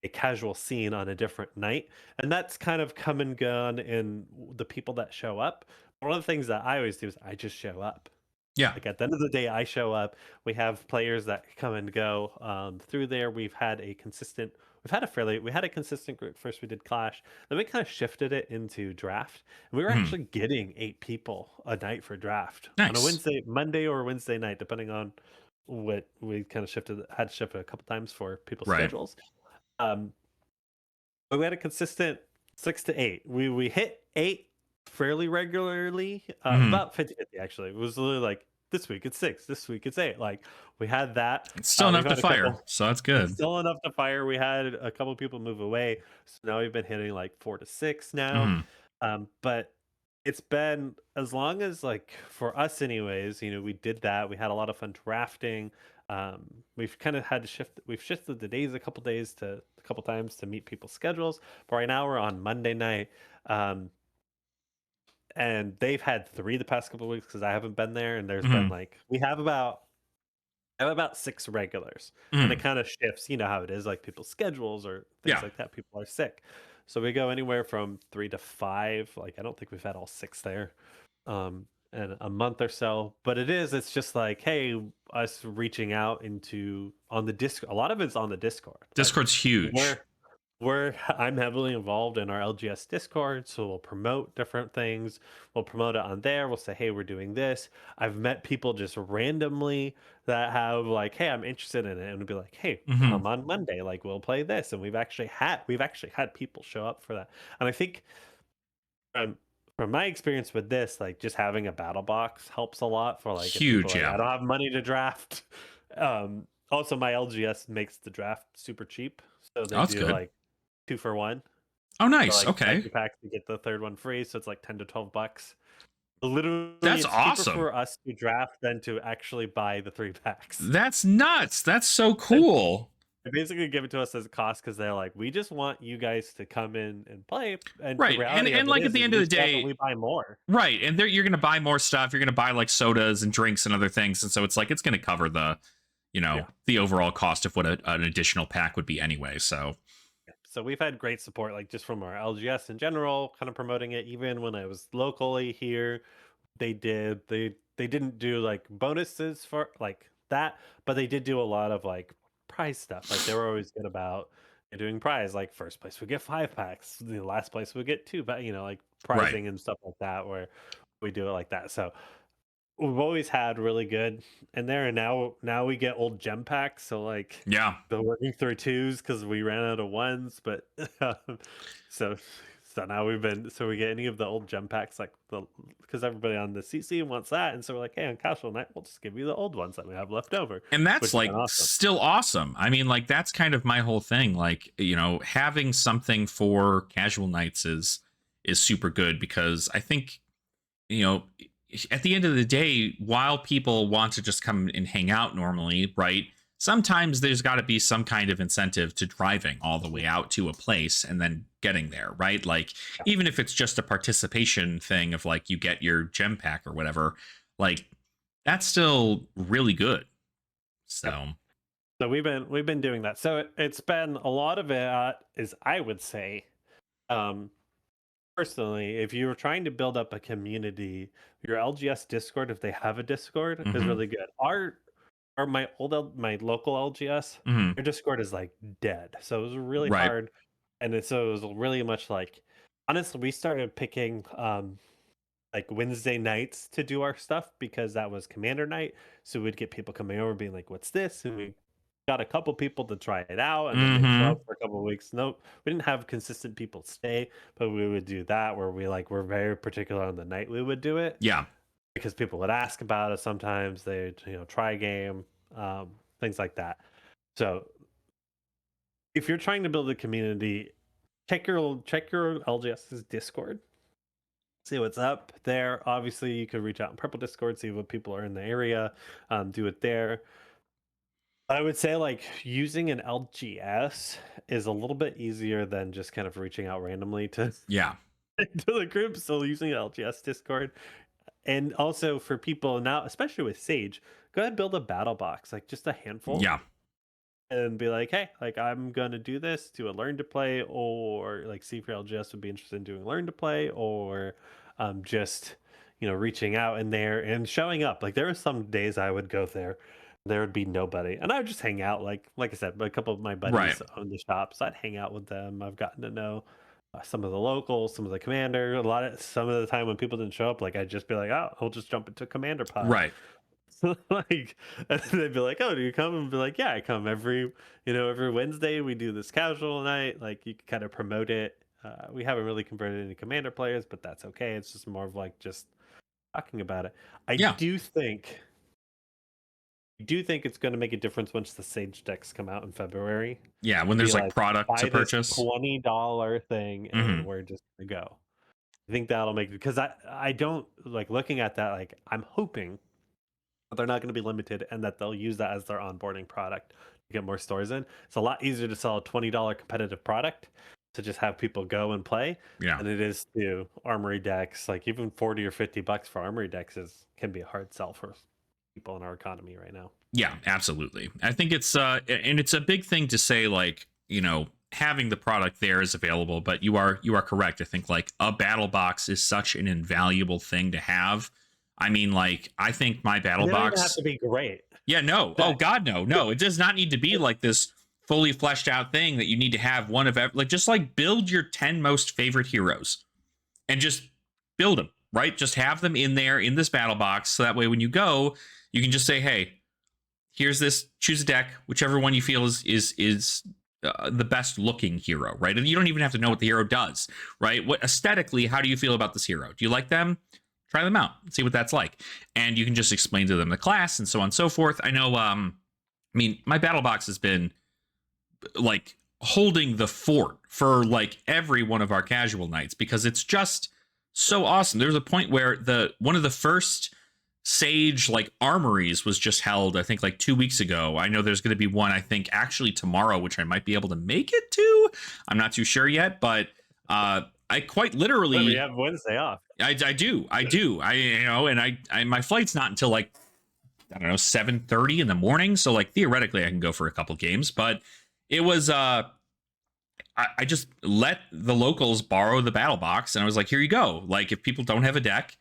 a casual scene on a different night, and that's kind of come and gone in the people that show up. One of the things that I always do is I just show up. Yeah. Like, at the end of the day, I show up. We have players that come and go through there. We had a consistent group. First, we did Clash. Then we kind of shifted it into draft. And we were Mhm. actually getting 8 people a night for draft on a Nice. Monday or Wednesday night, depending on what we kind of had to shift it a couple times for people's Right. schedules. Um, but we had a consistent 6 to 8. We hit 8 fairly regularly, Mhm. about 50-50 actually. It was literally like this week it's 6, this week it's 8. Like we had that. It's still We've enough to had a fire, couple. so that's It's good. still enough to fire. We had a couple people move away, so now we've been hitting like 4 to 6 now. Mhm. But it's been, as long as, like, for us anyways, we did that. We had a lot of fun drafting. We've kind of had to we've shifted the days a couple times to meet people's schedules. But right now we're on Monday night. Um, and they've had 3 the past couple of weeks because I haven't been there. And there's been Mhm. like, I have about 6 regulars, and it Mhm. kind of shifts. You know how it is, like people's schedules or things Yeah. like that. People are sick. So we go anywhere from 3 to 5. Like, I don't think we've had all 6 there in a month or so. But it's just like, hey, us reaching out into on the Discord. A lot of it's on the Discord. Like, Discord's huge. we're I'm heavily involved in our LGS Discord, so we'll promote different things. We'll promote it on there. We'll say, "Hey, we're doing this." I've met people just randomly that have like, "Hey, I'm interested in it," and we'll be like, "Hey, Mhm. come on Monday. Like, we'll play this." And we've actually had people show up for that. And I think, um, from my experience with this, like, just having a battle box helps a lot for, like, if people Huge, are like, yeah. I don't have money to draft. Also, my LGS makes the draft super cheap, so Oh, they that's do good. like 2 for 1. Oh, So, nice, like, buy okay. 2 packs to get the 3rd one free, so it's like 10 to $12. Literally, That's it's cheaper awesome. for us to draft than to actually buy the 3 packs. That's nuts. That's so They cool. they basically give it to us as a cost because 'cause they're like, "We just want you guys to come in and play," and the Right, and reality of and, it like, at is the is end of we the sell and we day, buy more. right, and there you're gonna buy more stuff, you're gonna buy, like, sodas and drinks and other things, and so it's like, it's gonna cover Yeah. the overall cost of what an additional pack would be anyway, so So we've had great support, like, just from our LGS in general, kind of promoting it. Even when I was locally here, they didn't do like bonuses for like that, but they did do a lot of like prize stuff. Like, they were always good about doing prize. Like, first place would get 5 packs, the last place would get 2, but like right. prizing and stuff like that, where we do it like that. So we've always had really good in there, and now we get old gem packs. So, like, Yeah. the working through twos because we ran out of ones, but so now we get any of the old gem packs, like, the because everybody on the CC wants that, and so we're like, hey, on casual night, we'll just give you the old ones that we have left over, And which that's has been like awesome. still awesome. I mean, like that's kind of my whole thing. Like, having something for casual nights is super good because I think, you know, at the end of the day, while people want to just come and hang out normally, right? Sometimes there's got to be some kind of incentive to driving all the way out to a place and then getting there, right? Like, Yeah. even if it's just a participation thing of like you get your gem pack or whatever, like that's still really good. Yep. So, So we've been doing that. So it's been a lot of it, is, I would say, um personally, if you were trying to build up a community, your LGS Discord, if they have a Discord, is hmm really good. My local LGS, hmm their Discord is like dead. So it was really right. hard, and so it was really much like, honestly, we started picking like Wednesday nights to do our stuff because that was commander night. So we'd get people coming over being like, "What's this?" And we got a couple people to try it out, and then they'd show hmm up for a couple of weeks. Nope, we didn't have consistent people stay, but we would do that where we're very particular on the night we would do it Yeah. because people would ask about it. Sometimes they'd try a game, things like that. So if you're trying to build a community, check your LGS's Discord, see what's up there. Obviously, you could reach out in Purple Discord, see what people are in the area, do it there. I would say, like, using an LGS is a little bit easier than just kind of reaching out randomly to Yeah. to the group. So using an LGS Discord And also for people now, especially with Sage, go ahead and build a battle box, like just a handful, Yeah. and be like, hey, like I'm gonna do this to a learn to play, or like C4LGS would be interested in doing learn to play, or just reaching out in there and showing up. Like there were some days I would go there would be nobody, and I would just hang out. Like I said, a couple of my Right. buddies own the shop, so I'd hang out with them. I've gotten to know some of the locals, some of the commander. Some of the time when people didn't show up, like I'd just be like, oh, I'll just jump into commander pod. Right. Like, and they'd be like, "Oh, do you come?" And be like, "Yeah, I come every Wednesday. We do this casual night. Like, you can kind of promote it. We haven't really converted any commander players, but that's okay. It's just more of like just talking about it. I Yeah. do think it's going to make a difference once the Sage decks come out in February. Yeah. When Be there's like like, product to buy this purchase. $20 thing, and Hmm. we're just gonna go. I think that'll make it because I don't like looking at that. Like, I'm hoping they're not going to be limited and that they'll use that as their onboarding product to get more stores in. It's a lot easier to sell a $20 competitive product to just have people go and play Yeah. than it is to armory decks. Like even 40 or $50 for armory decks can be a hard sell for people in our economy right now. Yeah, absolutely. I think and it's a big thing to say, like, having the product there is available, but you are correct. I think like a battle box is such an invaluable thing to have. I mean, like, I think my battle And they don't even have box. to be great. Yeah, no. Oh That God, no, no. It does not need to be like this fully fleshed out thing that you need to have one of like just like build your 10 most favorite heroes and just build them, right? Just have them in there in this battle box so that way when you go, you can just say, "Hey, here's this, choose a deck, whichever one you feel is the best looking hero," right? And you don't even have to know what the hero does, right? What aesthetically, how do you feel about this hero? Do you like them? Try them out, see what that's like, and you can just explain to them the class and so on and so forth. I know. I mean, my battle box has been like holding the fort for like every one of our casual nights because it's just so awesome. There was a point where the one of the first Sage like armories was just held, I think like 2 weeks ago. I know there's going to be one, I think actually tomorrow, which I might be able to make it to. I'm not too sure yet, but I quite we literally, have Wednesday off. I do. And my flight's not until like, I don't know, 7:30 in the morning. So like theoretically I can go for a couple games, but it was, I just let the locals borrow the battle box and I was like, here you go. Like if people don't have a deck,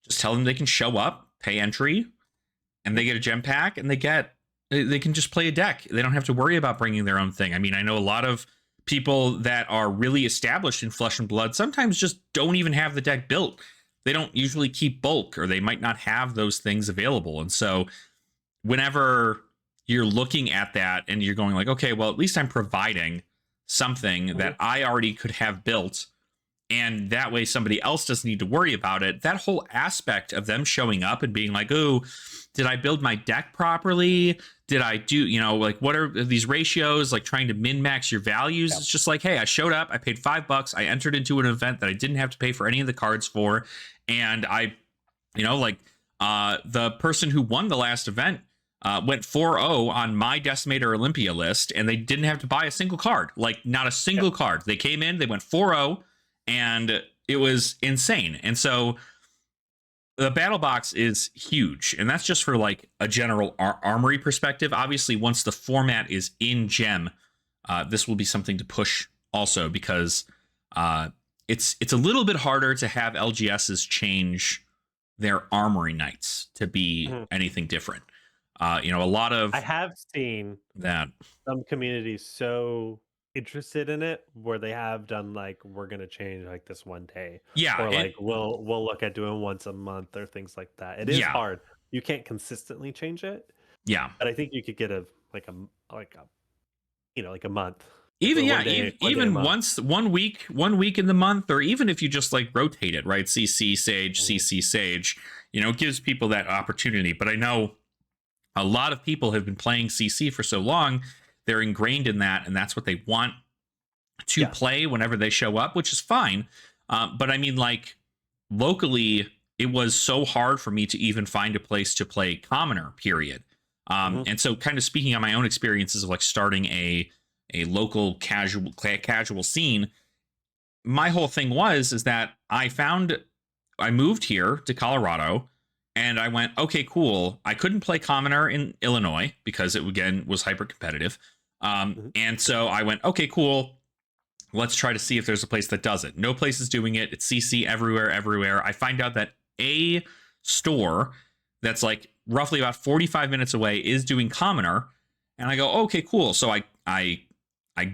just tell them they can show up, pay entry, and they get a gem pack, and they can just play a deck. They don't have to worry about bringing their own thing. I mean, I know a lot of people that are really established in Flesh and Blood sometimes just don't even have the deck built. They don't usually keep bulk, or they might not have those things available. And so, whenever you're looking at that and you're going like, okay, well, at least I'm providing something that I already could have built, and that way somebody else doesn't need to worry about it. That whole aspect of them showing up and being like, oh, did I build my deck properly? Did I do, like, what are these ratios? Like trying to min max your values. Yep. It's just like, hey, I showed up, I paid $5, I entered into an event that I didn't have to pay for any of the cards for. And I, the person who won the last event went 4-0 on my Decimator Olympia list, and they didn't have to buy a single card, like not a single card. They came in, they went 4-0, and it was insane. And so the battle box is huge, and that's just for like a general armory perspective. Obviously, once the format is in Gem, this will be something to push also, because it's a little bit harder to have LGSs change their armory nights to be anything different. A lot of I have seen that some communities so interested in it where they have done like, we're gonna change like this one day, or like we'll look at doing once a month or things like that. It is hard. You can't consistently change it. Yeah, but I think you could get a month. Even once 1 week, 1 week in the month, or even if you just like rotate it, right? CC Sage, CC Sage, it gives people that opportunity. But I know a lot of people have been playing CC for so long, they're ingrained in that, and that's what they want to play whenever they show up, which is fine. But I mean, like, locally, it was so hard for me to even find a place to play Commoner, period. And so kind of speaking on my own experiences of like starting a local casual scene, my whole thing is that I found I moved here to Colorado, and I went, okay, cool. I couldn't play Commoner in Illinois because it again was hyper competitive. Mhm. And so I went, okay, cool. Let's try to see if there's a place that does it. No place is doing it. It's CC everywhere. I find out that a store that's like roughly about 45 minutes away is doing Commoner, and I go, okay, cool. So I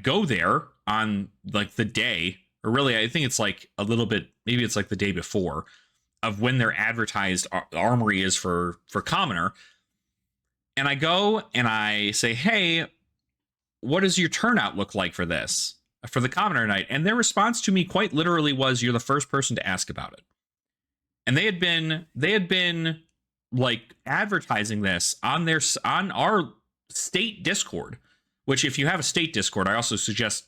go there on like the day, or really, I think it's like a little bit, maybe it's like the day before of when their advertised armory is for Commoner. And I go and I say, hey, what does your turnout look like for this, for the Commoner night? And their response to me quite literally was, you're the first person to ask about it. And they had been like advertising this on our state Discord, which if you have a state Discord, I also suggest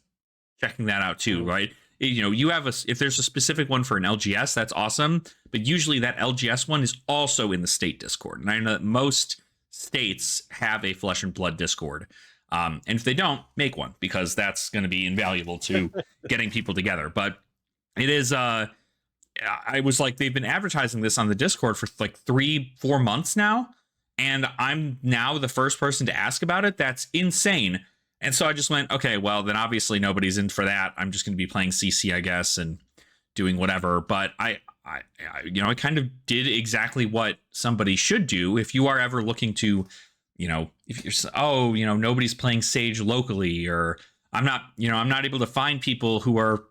checking that out too, right? You know, you have if there's a specific one for an LGS, that's awesome. But usually that LGS one is also in the state Discord. And I know that most states have a Flesh and Blood Discord. And if they don't, make one, because that's going to be invaluable to getting people together. But it is, I was like, they've been advertising this on the Discord for like 3-4 months now. And I'm now the first person to ask about it. That's insane. And so I just went, okay, well, then obviously nobody's in for that. I'm just going to be playing CC, I guess, and doing whatever. But I kind of did exactly what somebody should do. If you are ever looking to, if you're, nobody's playing Sage locally, or I'm not able to find people who are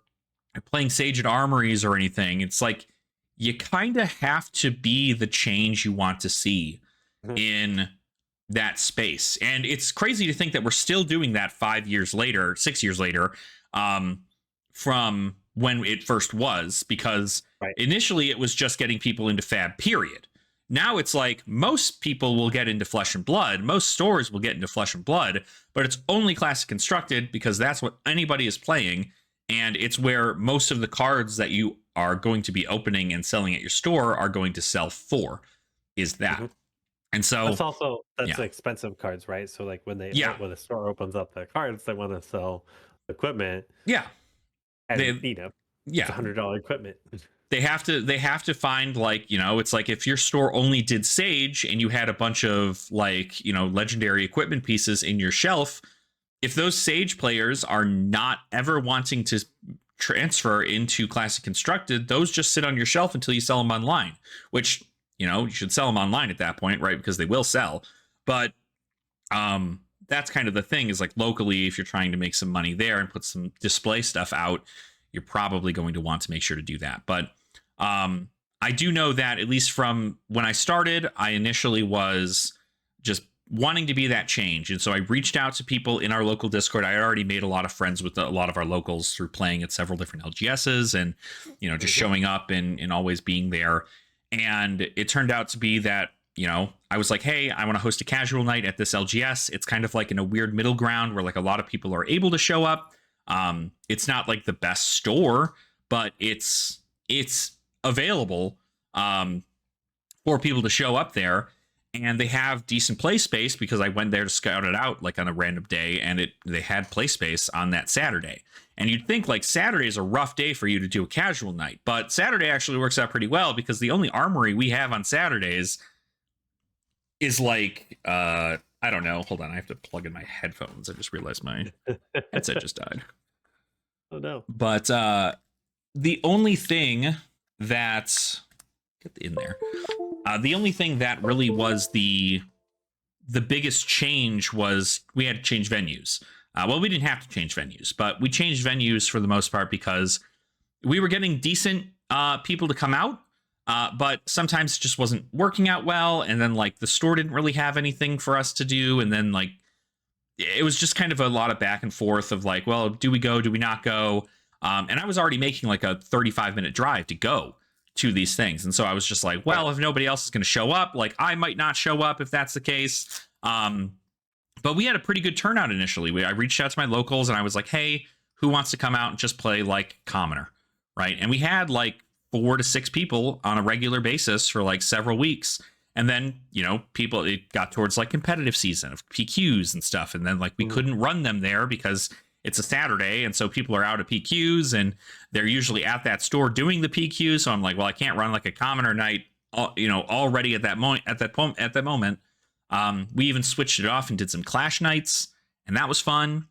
playing Sage at armories or anything. It's like, you kind of have to be the change you want to see in that space. And it's crazy to think that we're still doing that 6 years later, from when it first was, because initially it was just getting people into FaB, period. Now it's like most people will get into Flesh and Blood, most stores will get into Flesh and Blood, but it's only Classic Constructed because that's what anybody is playing, and it's where most of the cards that you are going to be opening and selling at your store are going to sell for, is that. And so that's expensive cards, right? So like when the store opens up the cards, they want to sell equipment. Yeah. And it's $100 equipment. They have to find, like, it's like if your store only did Sage and you had a bunch of like, legendary equipment pieces in your shelf, if those Sage players are not ever wanting to transfer into Classic Constructed, those just sit on your shelf until you sell them online, which, you should sell them online at that point, right? Because they will sell. But that's kind of the thing, is like locally, if you're trying to make some money there and put some display stuff out, you're probably going to want to make sure to do that. But I do know that, at least from when I started, I initially was just wanting to be that change. And so I reached out to people in our local Discord. I had already made a lot of friends with a lot of our locals through playing at several different LGSs and, just showing up and always being there. And it turned out to be that, I was like, hey, I want to host a casual night at this LGS. It's kind of like in a weird middle ground where like a lot of people are able to show up. It's not like the best store, but it's available for people to show up there. And they have decent play space, because I went there to scout it out like on a random day, and they had play space on that Saturday. And you'd think like Saturday is a rough day for you to do a casual night, but Saturday actually works out pretty well, because the only armory we have on Saturdays is like, I don't know. Hold on. I have to plug in my headphones. I just realized my headset just died. Oh no. But the only thing that, get in there. The only thing that really was the biggest change was we had to change venues. Well, we didn't have to change venues, but we changed venues for the most part because we were getting decent people to come out, but sometimes it just wasn't working out well. And then like the store didn't really have anything for us to do. And then like it was just kind of a lot of back and forth of like, well, do we go? Do we not go? And I was already making like a 35-minute drive to go to these things. And so I was just like, well, if nobody else is going to show up, like I might not show up if that's the case. But we had a pretty good turnout initially. I reached out to my locals and I was like, hey, who wants to come out and just play like Commoner, right? And we had like 4 to 6 people on a regular basis for like several weeks. And then, it got towards like competitive season of PQs and stuff. And then like we couldn't run them there because it's a Saturday, and so people are out at PQs, and they're usually at that store doing the PQ. So I'm like, well, I can't run like a commoner night, already at that moment. At that moment, we even switched it off and did some Clash nights, and that was fun.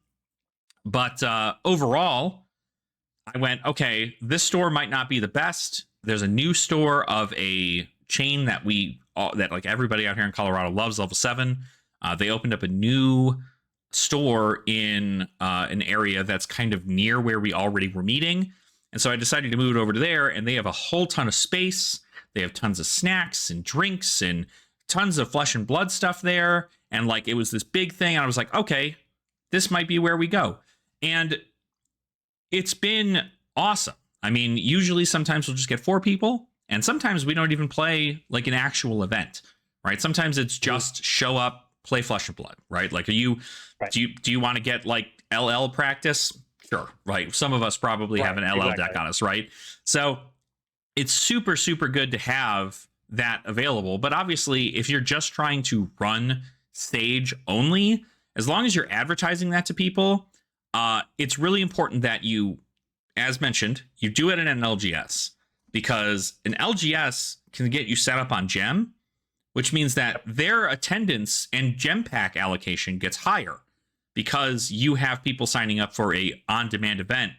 But overall, I went, okay, this store might not be the best. There's a new store of a chain that that like everybody out here in Colorado loves, Level 7. They opened up a new store in an area that's kind of near where we already were meeting. And so I decided to move it over to there, and they have a whole ton of space. They have tons of snacks and drinks and tons of flesh and blood stuff there. And like, it was this big thing. And I was like, okay, this might be where we go. And it's been awesome. I mean, usually sometimes we'll just get 4 people, and sometimes we don't even play like an actual event, right? Sometimes it's just show up, play Flesh and Blood, right? Like, do you want to get like LL practice? Sure, right. Some of us probably have an LL deck on us, right? So it's super, super good to have that available. But obviously, if you're just trying to run Sage only, as long as you're advertising that to people, it's really important that you, as mentioned, you do it in an LGS, because an LGS can get you set up on Gem, which means that their attendance and Gem pack allocation gets higher because you have people signing up for a on-demand event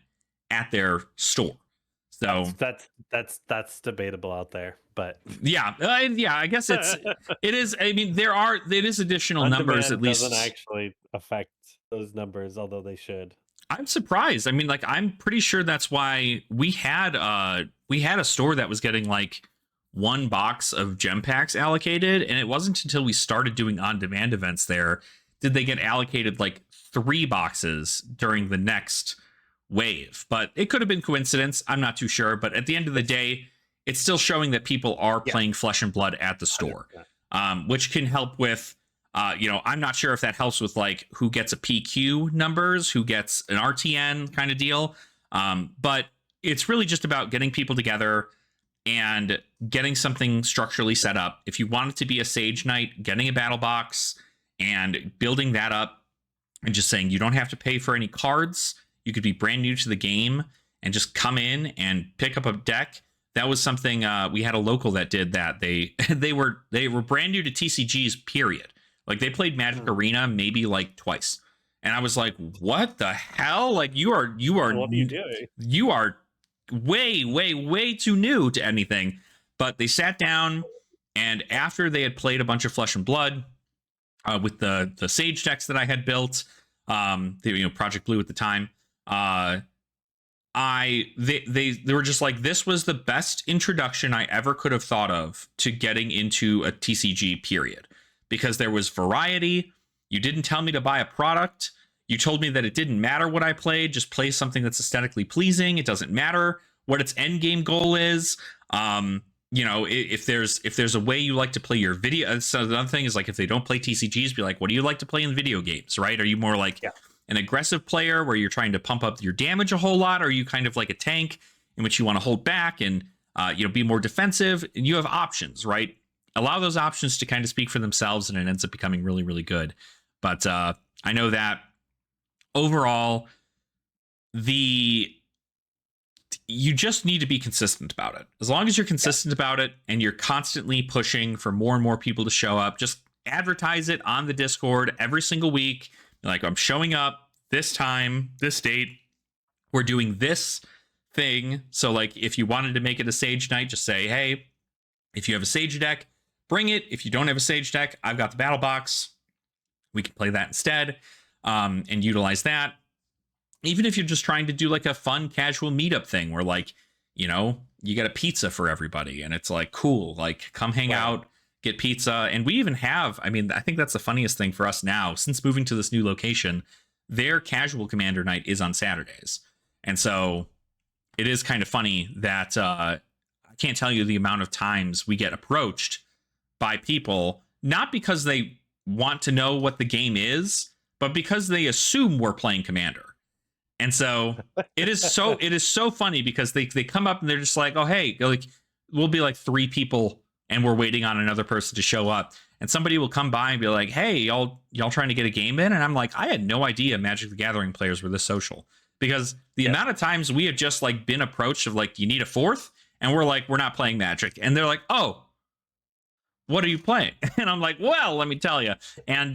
at their store. So that's debatable out there, but yeah, I guess it is. I mean, it is additional numbers at least. Doesn't actually affect those numbers, although they should. I'm surprised. I mean, like, I'm pretty sure that's why we had a store that was getting like 1 box of gem packs allocated, and it wasn't until we started doing on-demand events there did they get allocated like 3 boxes during the next wave. But it could have been coincidence. I'm not too sure. But at the end of the day, it's still showing that people are playing Flesh and Blood at the store, which can help with. I'm not sure if that helps with like who gets a PQ numbers, who gets an RTN kind of deal. But it's really just about getting people together and getting something structurally set up. If you want it to be a Sage night, getting a battle box and building that up, and just saying you don't have to pay for any cards. You could be brand new to the game and just come in and pick up a deck. That was something we had a local that did that. They were brand new to TCGs, period. Like, they played Magic Arena maybe like twice. And I was like, what the hell? Like, what are you doing? You are way, way, way too new to anything. But they sat down, and after they had played a bunch of Flesh and Blood with the Sage decks that I had built, Project Blue at the time, they were just like, this was the best introduction I ever could have thought of to getting into a TCG, period. Because there was variety. You didn't tell me to buy a product. You told me that it didn't matter what I played. Just play something that's aesthetically pleasing. It doesn't matter what its end game goal is. If there's a way you like to play your video. So another thing is, like, if they don't play TCGs, be like, what do you like to play in video games, right? Are you more like an aggressive player where you're trying to pump up your damage a whole lot? Or are you kind of like a tank in which you want to hold back and be more defensive? And you have options, right? Allow those options to kind of speak for themselves, and it ends up becoming really, really good. But I know that overall, you just need to be consistent about it. As long as you're consistent about it and you're constantly pushing for more and more people to show up, just advertise it on the Discord every single week. Like, I'm showing up this time, this date. We're doing this thing. So, like, if you wanted to make it a Sage night, just say, hey, if you have a Sage deck, bring it. If you don't have a Sage deck, I've got the battle box. We can play that instead and utilize that. Even if you're just trying to do like a fun casual meetup thing where, like, you get a pizza for everybody and it's like, cool, like, come hang out, get pizza. And we even have, I think that's the funniest thing for us now, since moving to this new location, their casual commander night is on Saturdays. And so it is kind of funny that I can't tell you the amount of times we get approached by people, not because they want to know what the game is, but because they assume we're playing Commander. And so it is so funny because they come up and they're just like, oh, hey, like, we'll be like 3 people and we're waiting on another person to show up. and somebody will come by and be like, hey, y'all trying to get a game in? And I'm like, I had no idea Magic the Gathering players were this social, because the amount of times we had just like been approached of like, you need a fourth, and we're like, we're not playing Magic, and they're like, oh, what are you playing? And I'm like, well, let me tell you. And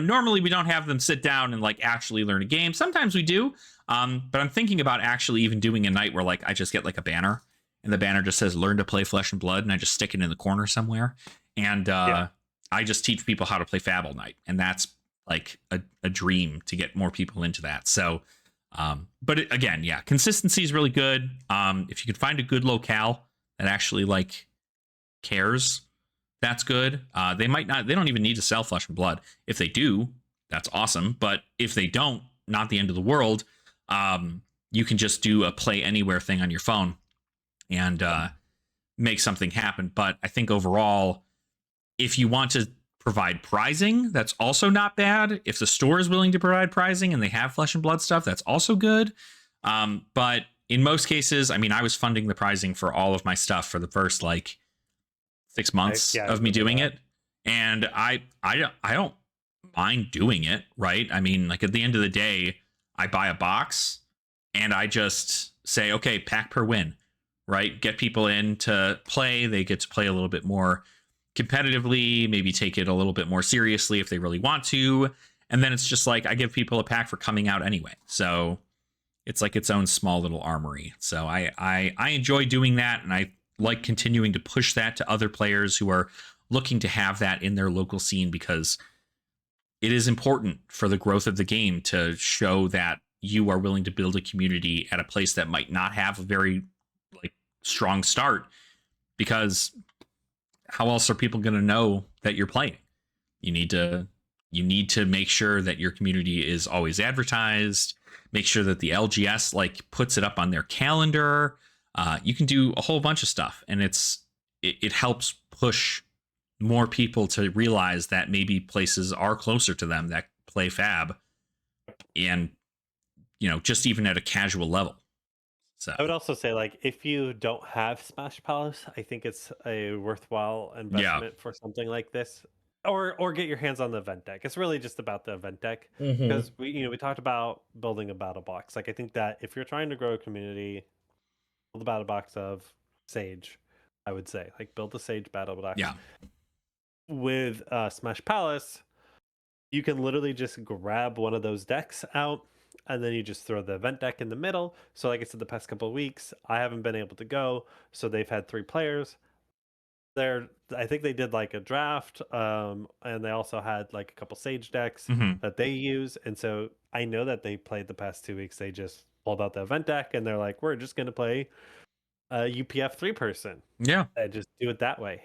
normally we don't have them sit down and like actually learn a game. Sometimes we do, but I'm thinking about actually even doing a night where like I just get like a banner, and the banner just says "Learn to play Flesh and Blood," and I just stick it in the corner somewhere, and I just teach people how to play FaB all night, and that's like a dream to get more people into that. So, but again, yeah, consistency is really good. If you could find a good locale that actually like cares, that's good. They don't even need to sell Flesh and Blood. If they do, that's awesome. But if they don't, not the end of the world. You can just do a play anywhere thing on your phone and make something happen. But I think overall, if you want to provide prizing, that's also not bad. If the store is willing to provide prizing and they have Flesh and Blood stuff, that's also good. But in most cases, I mean, I was funding the prizing for all of my stuff for the first like 6 months of me doing it, and I don't mind doing it, right? I mean, like at the end of the day, I buy a box and I just say, okay, pack per win, right? Get people in to play. They get to play a little bit more competitively, maybe take it a little bit more seriously if they really want to, and then it's just like I give people a pack for coming out anyway. So it's like its own small little armory. So I enjoy doing that, and I like continuing to push that to other players who are looking to have that in their local scene, because it is important for the growth of the game to show that you are willing to build a community at a place that might not have a very like strong start, because how else are people going to know that you're playing? You need to make sure that your community is always advertised, make sure that the LGS like puts it up on their calendar. You can do a whole bunch of stuff, and it helps push more people to realize that maybe places are closer to them that play FaB, and just even at a casual level. So I would also say, like, if you don't have Smash Palace, I think it's a worthwhile investment for something like this, or get your hands on the event deck. It's really just about the event deck, because we talked about building a battle box. Like, I think that if you're trying to grow a community, build a battle box of Sage. I would say, like, build a Sage battle box. Yeah. With Smash Palace, you can literally just grab one of those decks out, and then you just throw the event deck in the middle. So like I said, the past couple of weeks, I haven't been able to go, so they've had 3 players. I think they did like a draft, and they also had like a couple Sage decks that they use. And so I know that they played the past 2 weeks. They just pulled out the event deck, and they're like, we're just going to play a UPF 3-person. Yeah. And just do it that way.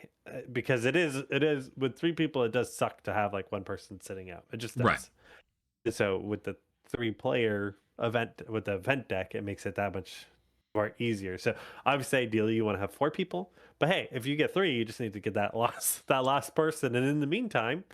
Because it is with 3 people, it does suck to have like one person sitting out. It just does. Right. So with the 3-player event, with the event deck, it makes it that much more easier. So obviously, ideally, you want to have 4 people. But hey, if you get 3, you just need to get that last person. And in the meantime,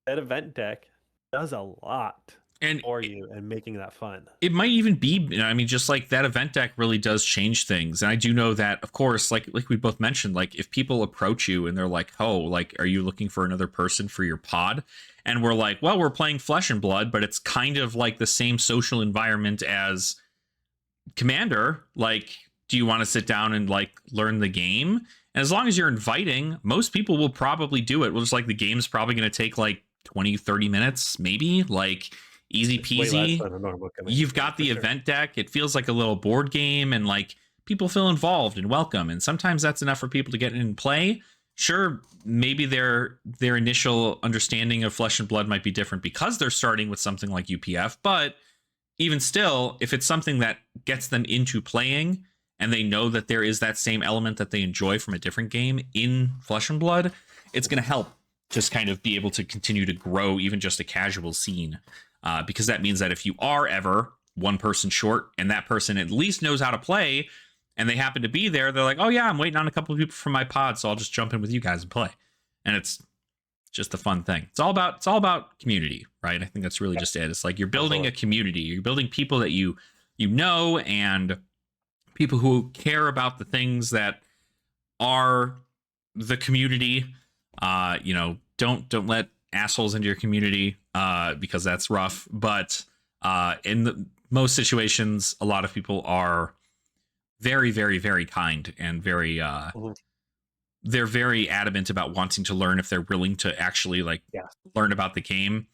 that event deck does a lot for you and making that fun. It might even be, I mean, just like that event deck really does change things. And I do know that, of course, like we both mentioned, like if people approach you and they're like, oh, like, are you looking for another person for your pod? And we're like, well, we're playing Flesh and Blood, but it's kind of like the same social environment as Commander. Like, do you want to sit down and like learn the game? And as long as you're inviting, most people will probably do it. Well, just like the game's probably going to take like 20, 30 minutes, maybe, like easy peasy. You've got the event deck. It feels like a little board game, and like people feel involved and welcome. And sometimes that's enough for people to get in and play. Sure, maybe their initial understanding of Flesh and Blood might be different because they're starting with something like UPF, but even still, if it's something that gets them into playing and they know that there is that same element that they enjoy from a different game in Flesh and Blood, it's going to help just kind of be able to continue to grow even just a casual scene. Because that means that if you are ever one person short and that person at least knows how to play and they happen to be there, they're like, oh yeah, I'm waiting on a couple of people from my pod, so I'll just jump in with you guys and play. And it's just a fun thing. It's all about community, right? I think that's really just it. It's like you're building a community. You're building people that you know, and people who care about the things that are the community. don't let assholes into your community, because that's rough. But most situations, a lot of people are very, very, very kind and very Mhm. they're very adamant about wanting to learn if they're willing to actually like Yeah. learn about the game.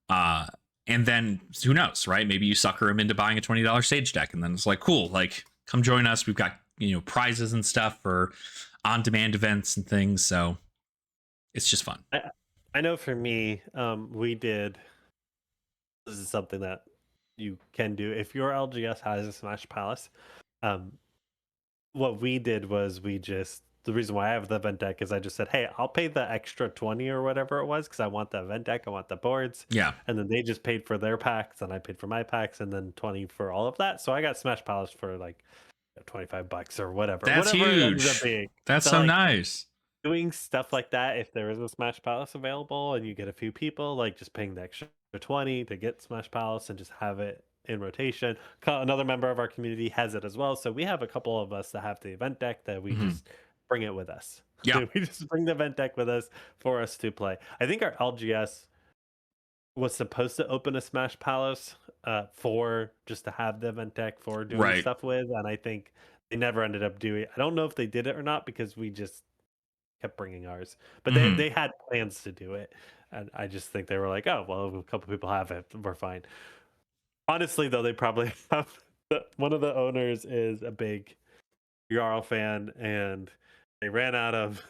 Uh, and then who knows, right? Maybe you sucker them into buying a $20 Sage deck, and then it's like, cool, like come join us. We've got prizes and stuff for on-demand events and things. So it's just fun. I know for me, we did. This is something that you can do if your LGS has a Smash Palace. Um, what we did was the reason why I have the event deck is I just said, hey, I'll pay the extra 20 or whatever it was because I want the event deck, I want the boards. Yeah. And then they just paid for their packs and I paid for my packs and then 20 for all of that. So I got Smash Palace for like $25 or whatever. That's Whatever it ended up huge. being. That's So so like nice. doing stuff like that, if there is a Smash Palace available and you get a few people, like just paying the extra 20 to get Smash Palace and just have it in rotation. Another member of our community has it as well. So we have a couple of us that have the event deck that we just bring it with us. Yeah. We just bring the event deck with us for us to play. I think our LGS was supposed to open a Smash Palace for just to have the event deck for doing stuff with. And I think they never ended up doing it. I don't know if they did it or not because we just kept bringing ours, but they had plans to do it, and I just think they were like, oh well, a couple people have it, we're fine. Honestly though, they probably have one of the owners is a big Jarl fan, and they ran out of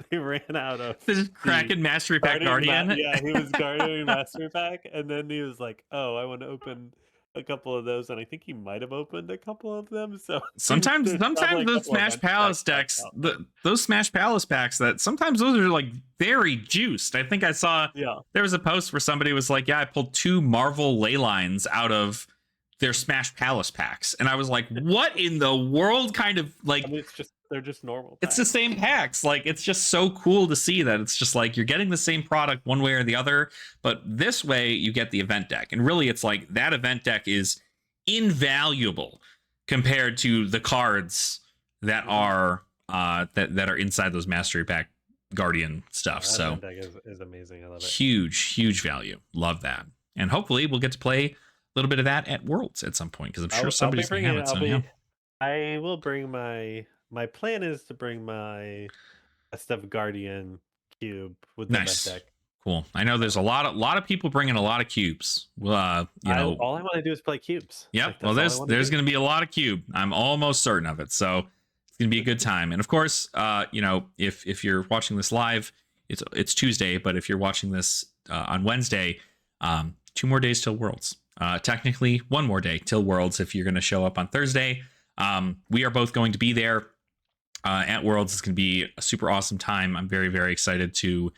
This Kraken Mastery Pack Guardian. Yeah, he was guarding Mastery Pack, and then he was like, oh, I want to open a couple of those, and I think he might have opened a couple of them. So sometimes those Smash Palace decks, those Smash Palace packs, that sometimes those are like very juiced. I think I saw there was a post where somebody was like, yeah, I pulled 2 Marvel ley lines out of their Smash Palace packs, and I was like, what in the world kind of like, I mean, they're just normal packs. It's the same packs. Like, it's just so cool to see that it's just like you're getting the same product one way or the other, but this way you get the event deck. And really, it's like that event deck is invaluable compared to the cards that are that are inside those Mastery Pack Guardian stuff. So that deck is amazing. I love it. Huge value. Love that. And hopefully we'll get to play a little bit of that at Worlds at some point, because I'm sure somebody's going to have it soon. I will bring my plan is to bring my Best Guardian cube with the event deck. Cool. I know there's a lot of people bringing a lot of cubes. All I want to do is play cubes. Yep. Like, well, there's going to be a lot of cube. I'm almost certain of it. So it's going to be a good time. And of course, if you're watching this live, it's Tuesday. But if you're watching this on Wednesday, 2 more days till Worlds. Technically, 1 more day till Worlds if you're going to show up on Thursday. We are both going to be there at Worlds. It's going to be a super awesome time. I'm very, very excited to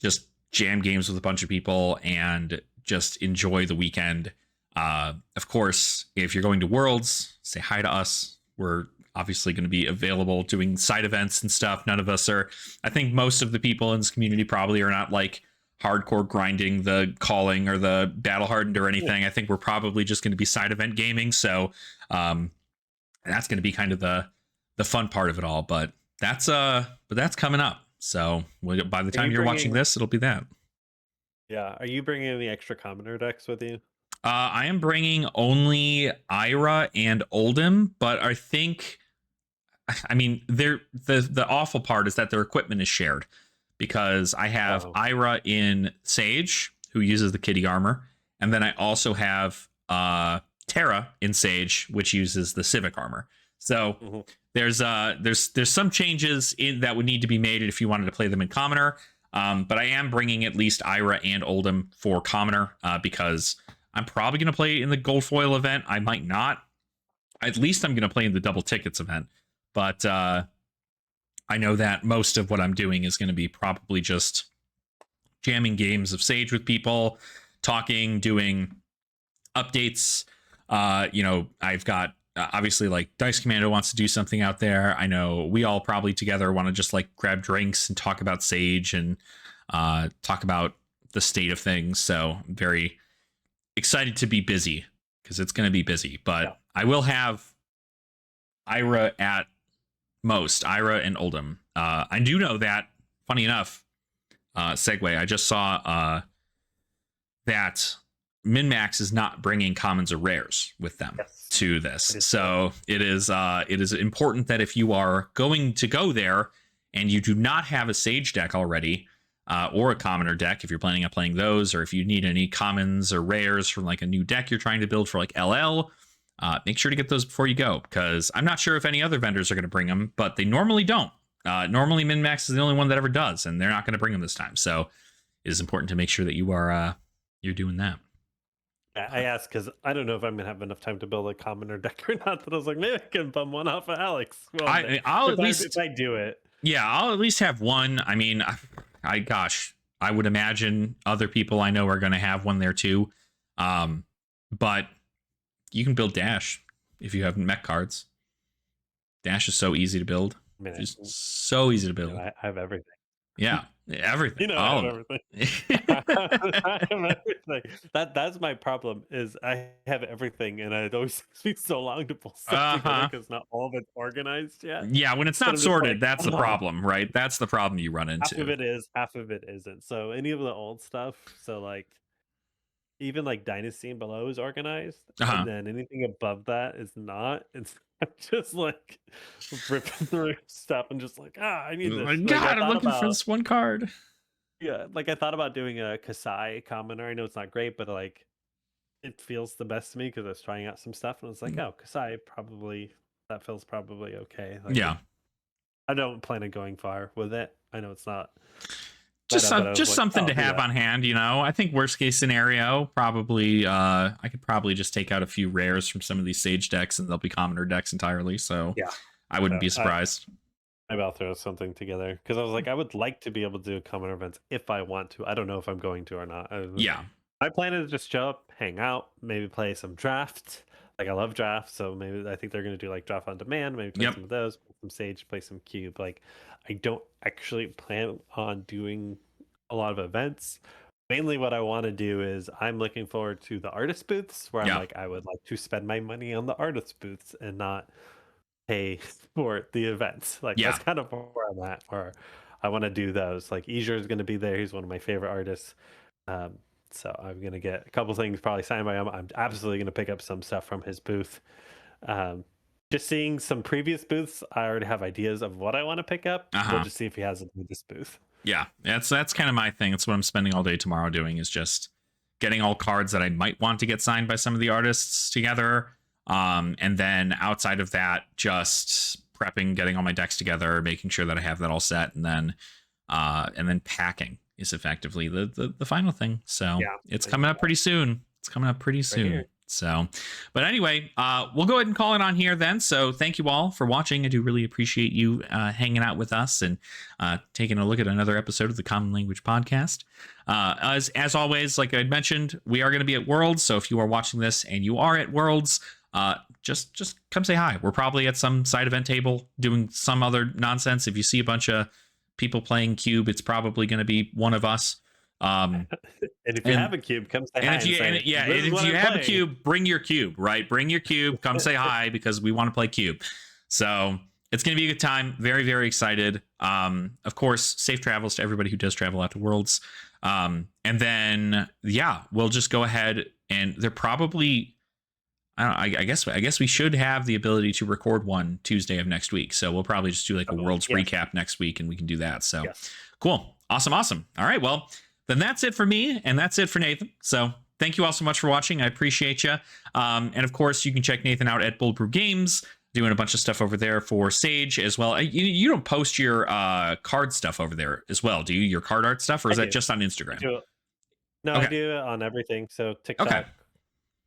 just jam games with a bunch of people and just enjoy the weekend. Of course, if you're going to Worlds, say hi to us. We're obviously going to be available doing side events and stuff. None of us are. I think most of the people in this community probably are not like hardcore grinding the calling or the battle hardened or anything. I think we're probably just going to be side event gaming. So that's going to be kind of the fun part of it all. But that's coming up. So by the time you're watching this, it'll be that. Yeah. Are you bringing any extra commoner decks with you? I am bringing only Ira and Oldhim, but I mean, the awful part is that their equipment is shared, because I have Ira in Sage, who uses the kitty armor, and then I also have Terra in Sage, which uses the civic armor. So there's some changes that would need to be made if you wanted to play them in commoner. But I am bringing at least Ira and Oldhim for commoner, because I'm probably going to play in the gold foil event. I might not. At least I'm going to play in the double tickets event. But I know that most of what I'm doing is going to be probably just jamming games of Sage with people, talking, doing updates. I've got obviously like Dice Commando wants to do something out there. I know we all probably together want to just like grab drinks and talk about Sage and talk about the state of things. So I'm very excited to be busy, because it's going to be busy. But I will have Ira at most, Ira and Oldhim. I do know that, funny enough, segue. I just saw that MinMax is not bringing commons or rares with them Yes, to this. it is. So it is important that if you are going to go there and you do not have a Sage deck already, or a commoner deck, if you're planning on playing those, or if you need any commons or rares from like a new deck you're trying to build for like LL, make sure to get those before you go, because I'm not sure if any other vendors are going to bring them, but they normally don't. Normally MinMax is the only one that ever does, and they're not going to bring them this time. So it is important to make sure that you are you're doing that. I asked because I don't know if I'm gonna have enough time to build a commoner deck or not. But I was like, maybe I can bum one off of Alex. Well, I'll at least, if I do it. yeah, I'll at least have one. I mean, gosh, I would imagine other people I know are going to have one there too. But you can build Dash if you have mech cards. Dash is so easy to build. I mean, Just so easy to build. I have everything. Yeah, everything. I have Oh. everything. I have everything. That's my problem. Is I have everything, and it always takes me so long to pull stuff together because not all of it's organized yet. Yeah, when it's not sorted, that's the problem, right? That's the problem you run into. Half of it is, half of it isn't. So any of the old stuff, so like even like Dynasty and below is organized, and then anything above that is not. It's just like ripping through stuff and just like, I need this. My Like, God, I'm looking for this one card. Yeah, like I thought about doing a Kasai commoner. I know it's not great, but like it feels the best to me because I was trying out some stuff and I was like, oh, Kasai probably that feels probably okay. Like, yeah, I don't plan on going far with it. I know it's not just like, something to have on hand, you know. I think worst case scenario, probably I could probably just take out a few rares from some of these Sage decks and they'll be commoner decks entirely. So yeah, I wouldn't be surprised. Maybe I'll throw something together because I was like, I would like to be able to do commoner events if I want to. I don't know if I'm going to or not. Yeah, my plan is to just show up, hang out, maybe play some draft. Like I love draft, so maybe I think they're going to do like draft on demand. Maybe play some of those, play some Sage, play some Cube. Like I don't actually plan on doing a lot of events. Mainly, what I want to do is I'm looking forward to the artist booths, where I'm like, I would like to spend my money on the artist booths and not pay for the events. Like that's kind of where I'm at. Where I want to do those. Like Easier is going to be there. He's one of my favorite artists. So I'm gonna get a couple things probably signed by him. I'm absolutely gonna pick up some stuff from his booth. Just seeing some previous booths, I already have ideas of what I want to pick up. We'll just see if he has it with this booth. Yeah, that's kind of my thing. It's what I'm spending all day tomorrow doing, is just getting all cards that I might want to get signed by some of the artists together. And then outside of that, just prepping, getting all my decks together, making sure that I have that all set, and then packing is effectively the final thing. So it's coming up pretty soon. It's coming up pretty soon. Right, so, but anyway, we'll go ahead and call it on here then. So thank you all for watching. I do really appreciate you hanging out with us and taking a look at another episode of the Common Language Podcast. As always, like I mentioned, we are going to be at Worlds. So if you are watching this and you are at Worlds, just come say hi. We're probably at some side event table doing some other nonsense. If you see a bunch of people playing Cube, it's probably going to be one of us. And if you have a cube, come say hi. And if you have a cube, bring your cube, right? Bring your cube, come say hi, because we want to play Cube. So it's going to be a good time. Very, very excited. Of course, safe travels to everybody who does travel out to Worlds. And then, we'll just go ahead, and they're probably, I guess we should have the ability to record one Tuesday of next week. So we'll probably just do like a Worlds recap next week, and we can do that. So cool. Awesome. All right. Well, then that's it for me, and that's it for Nathan. So thank you all so much for watching. I appreciate you. And of course, you can check Nathan out at Bulletproof Brew Games, doing a bunch of stuff over there for Sage as well. You don't post your card stuff over there as well, do you? Your card art stuff, or is that just on Instagram? I do it on everything. So TikTok,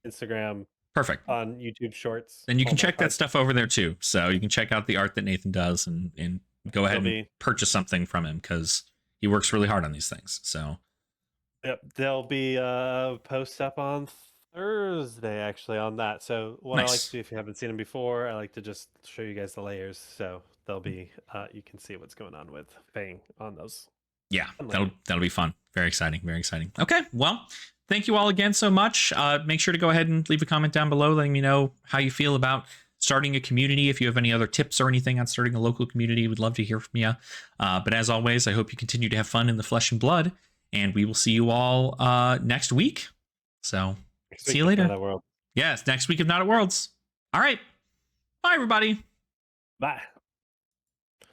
Instagram. Perfect. On YouTube Shorts. And you can check that stuff over there too. So you can check out the art that Nathan does and go ahead and purchase something from him, because he works really hard on these things. So there'll be a post up on Thursday actually on that. So what I like to do, if you haven't seen them before, I like to just show you guys the layers. So they'll be you can see what's going on with Fang on those. Yeah, that'll be fun. Very exciting. Very exciting. Okay, well, thank you all again so much. Make sure to go ahead and leave a comment down below letting me know how you feel about starting a community. If you have any other tips or anything on starting a local community, we'd love to hear from you. But as always, I hope you continue to have fun in the flesh and blood, and we will see you all next week. So see you later. Yes, next week of Not at Worlds. All right. Bye, everybody. Bye.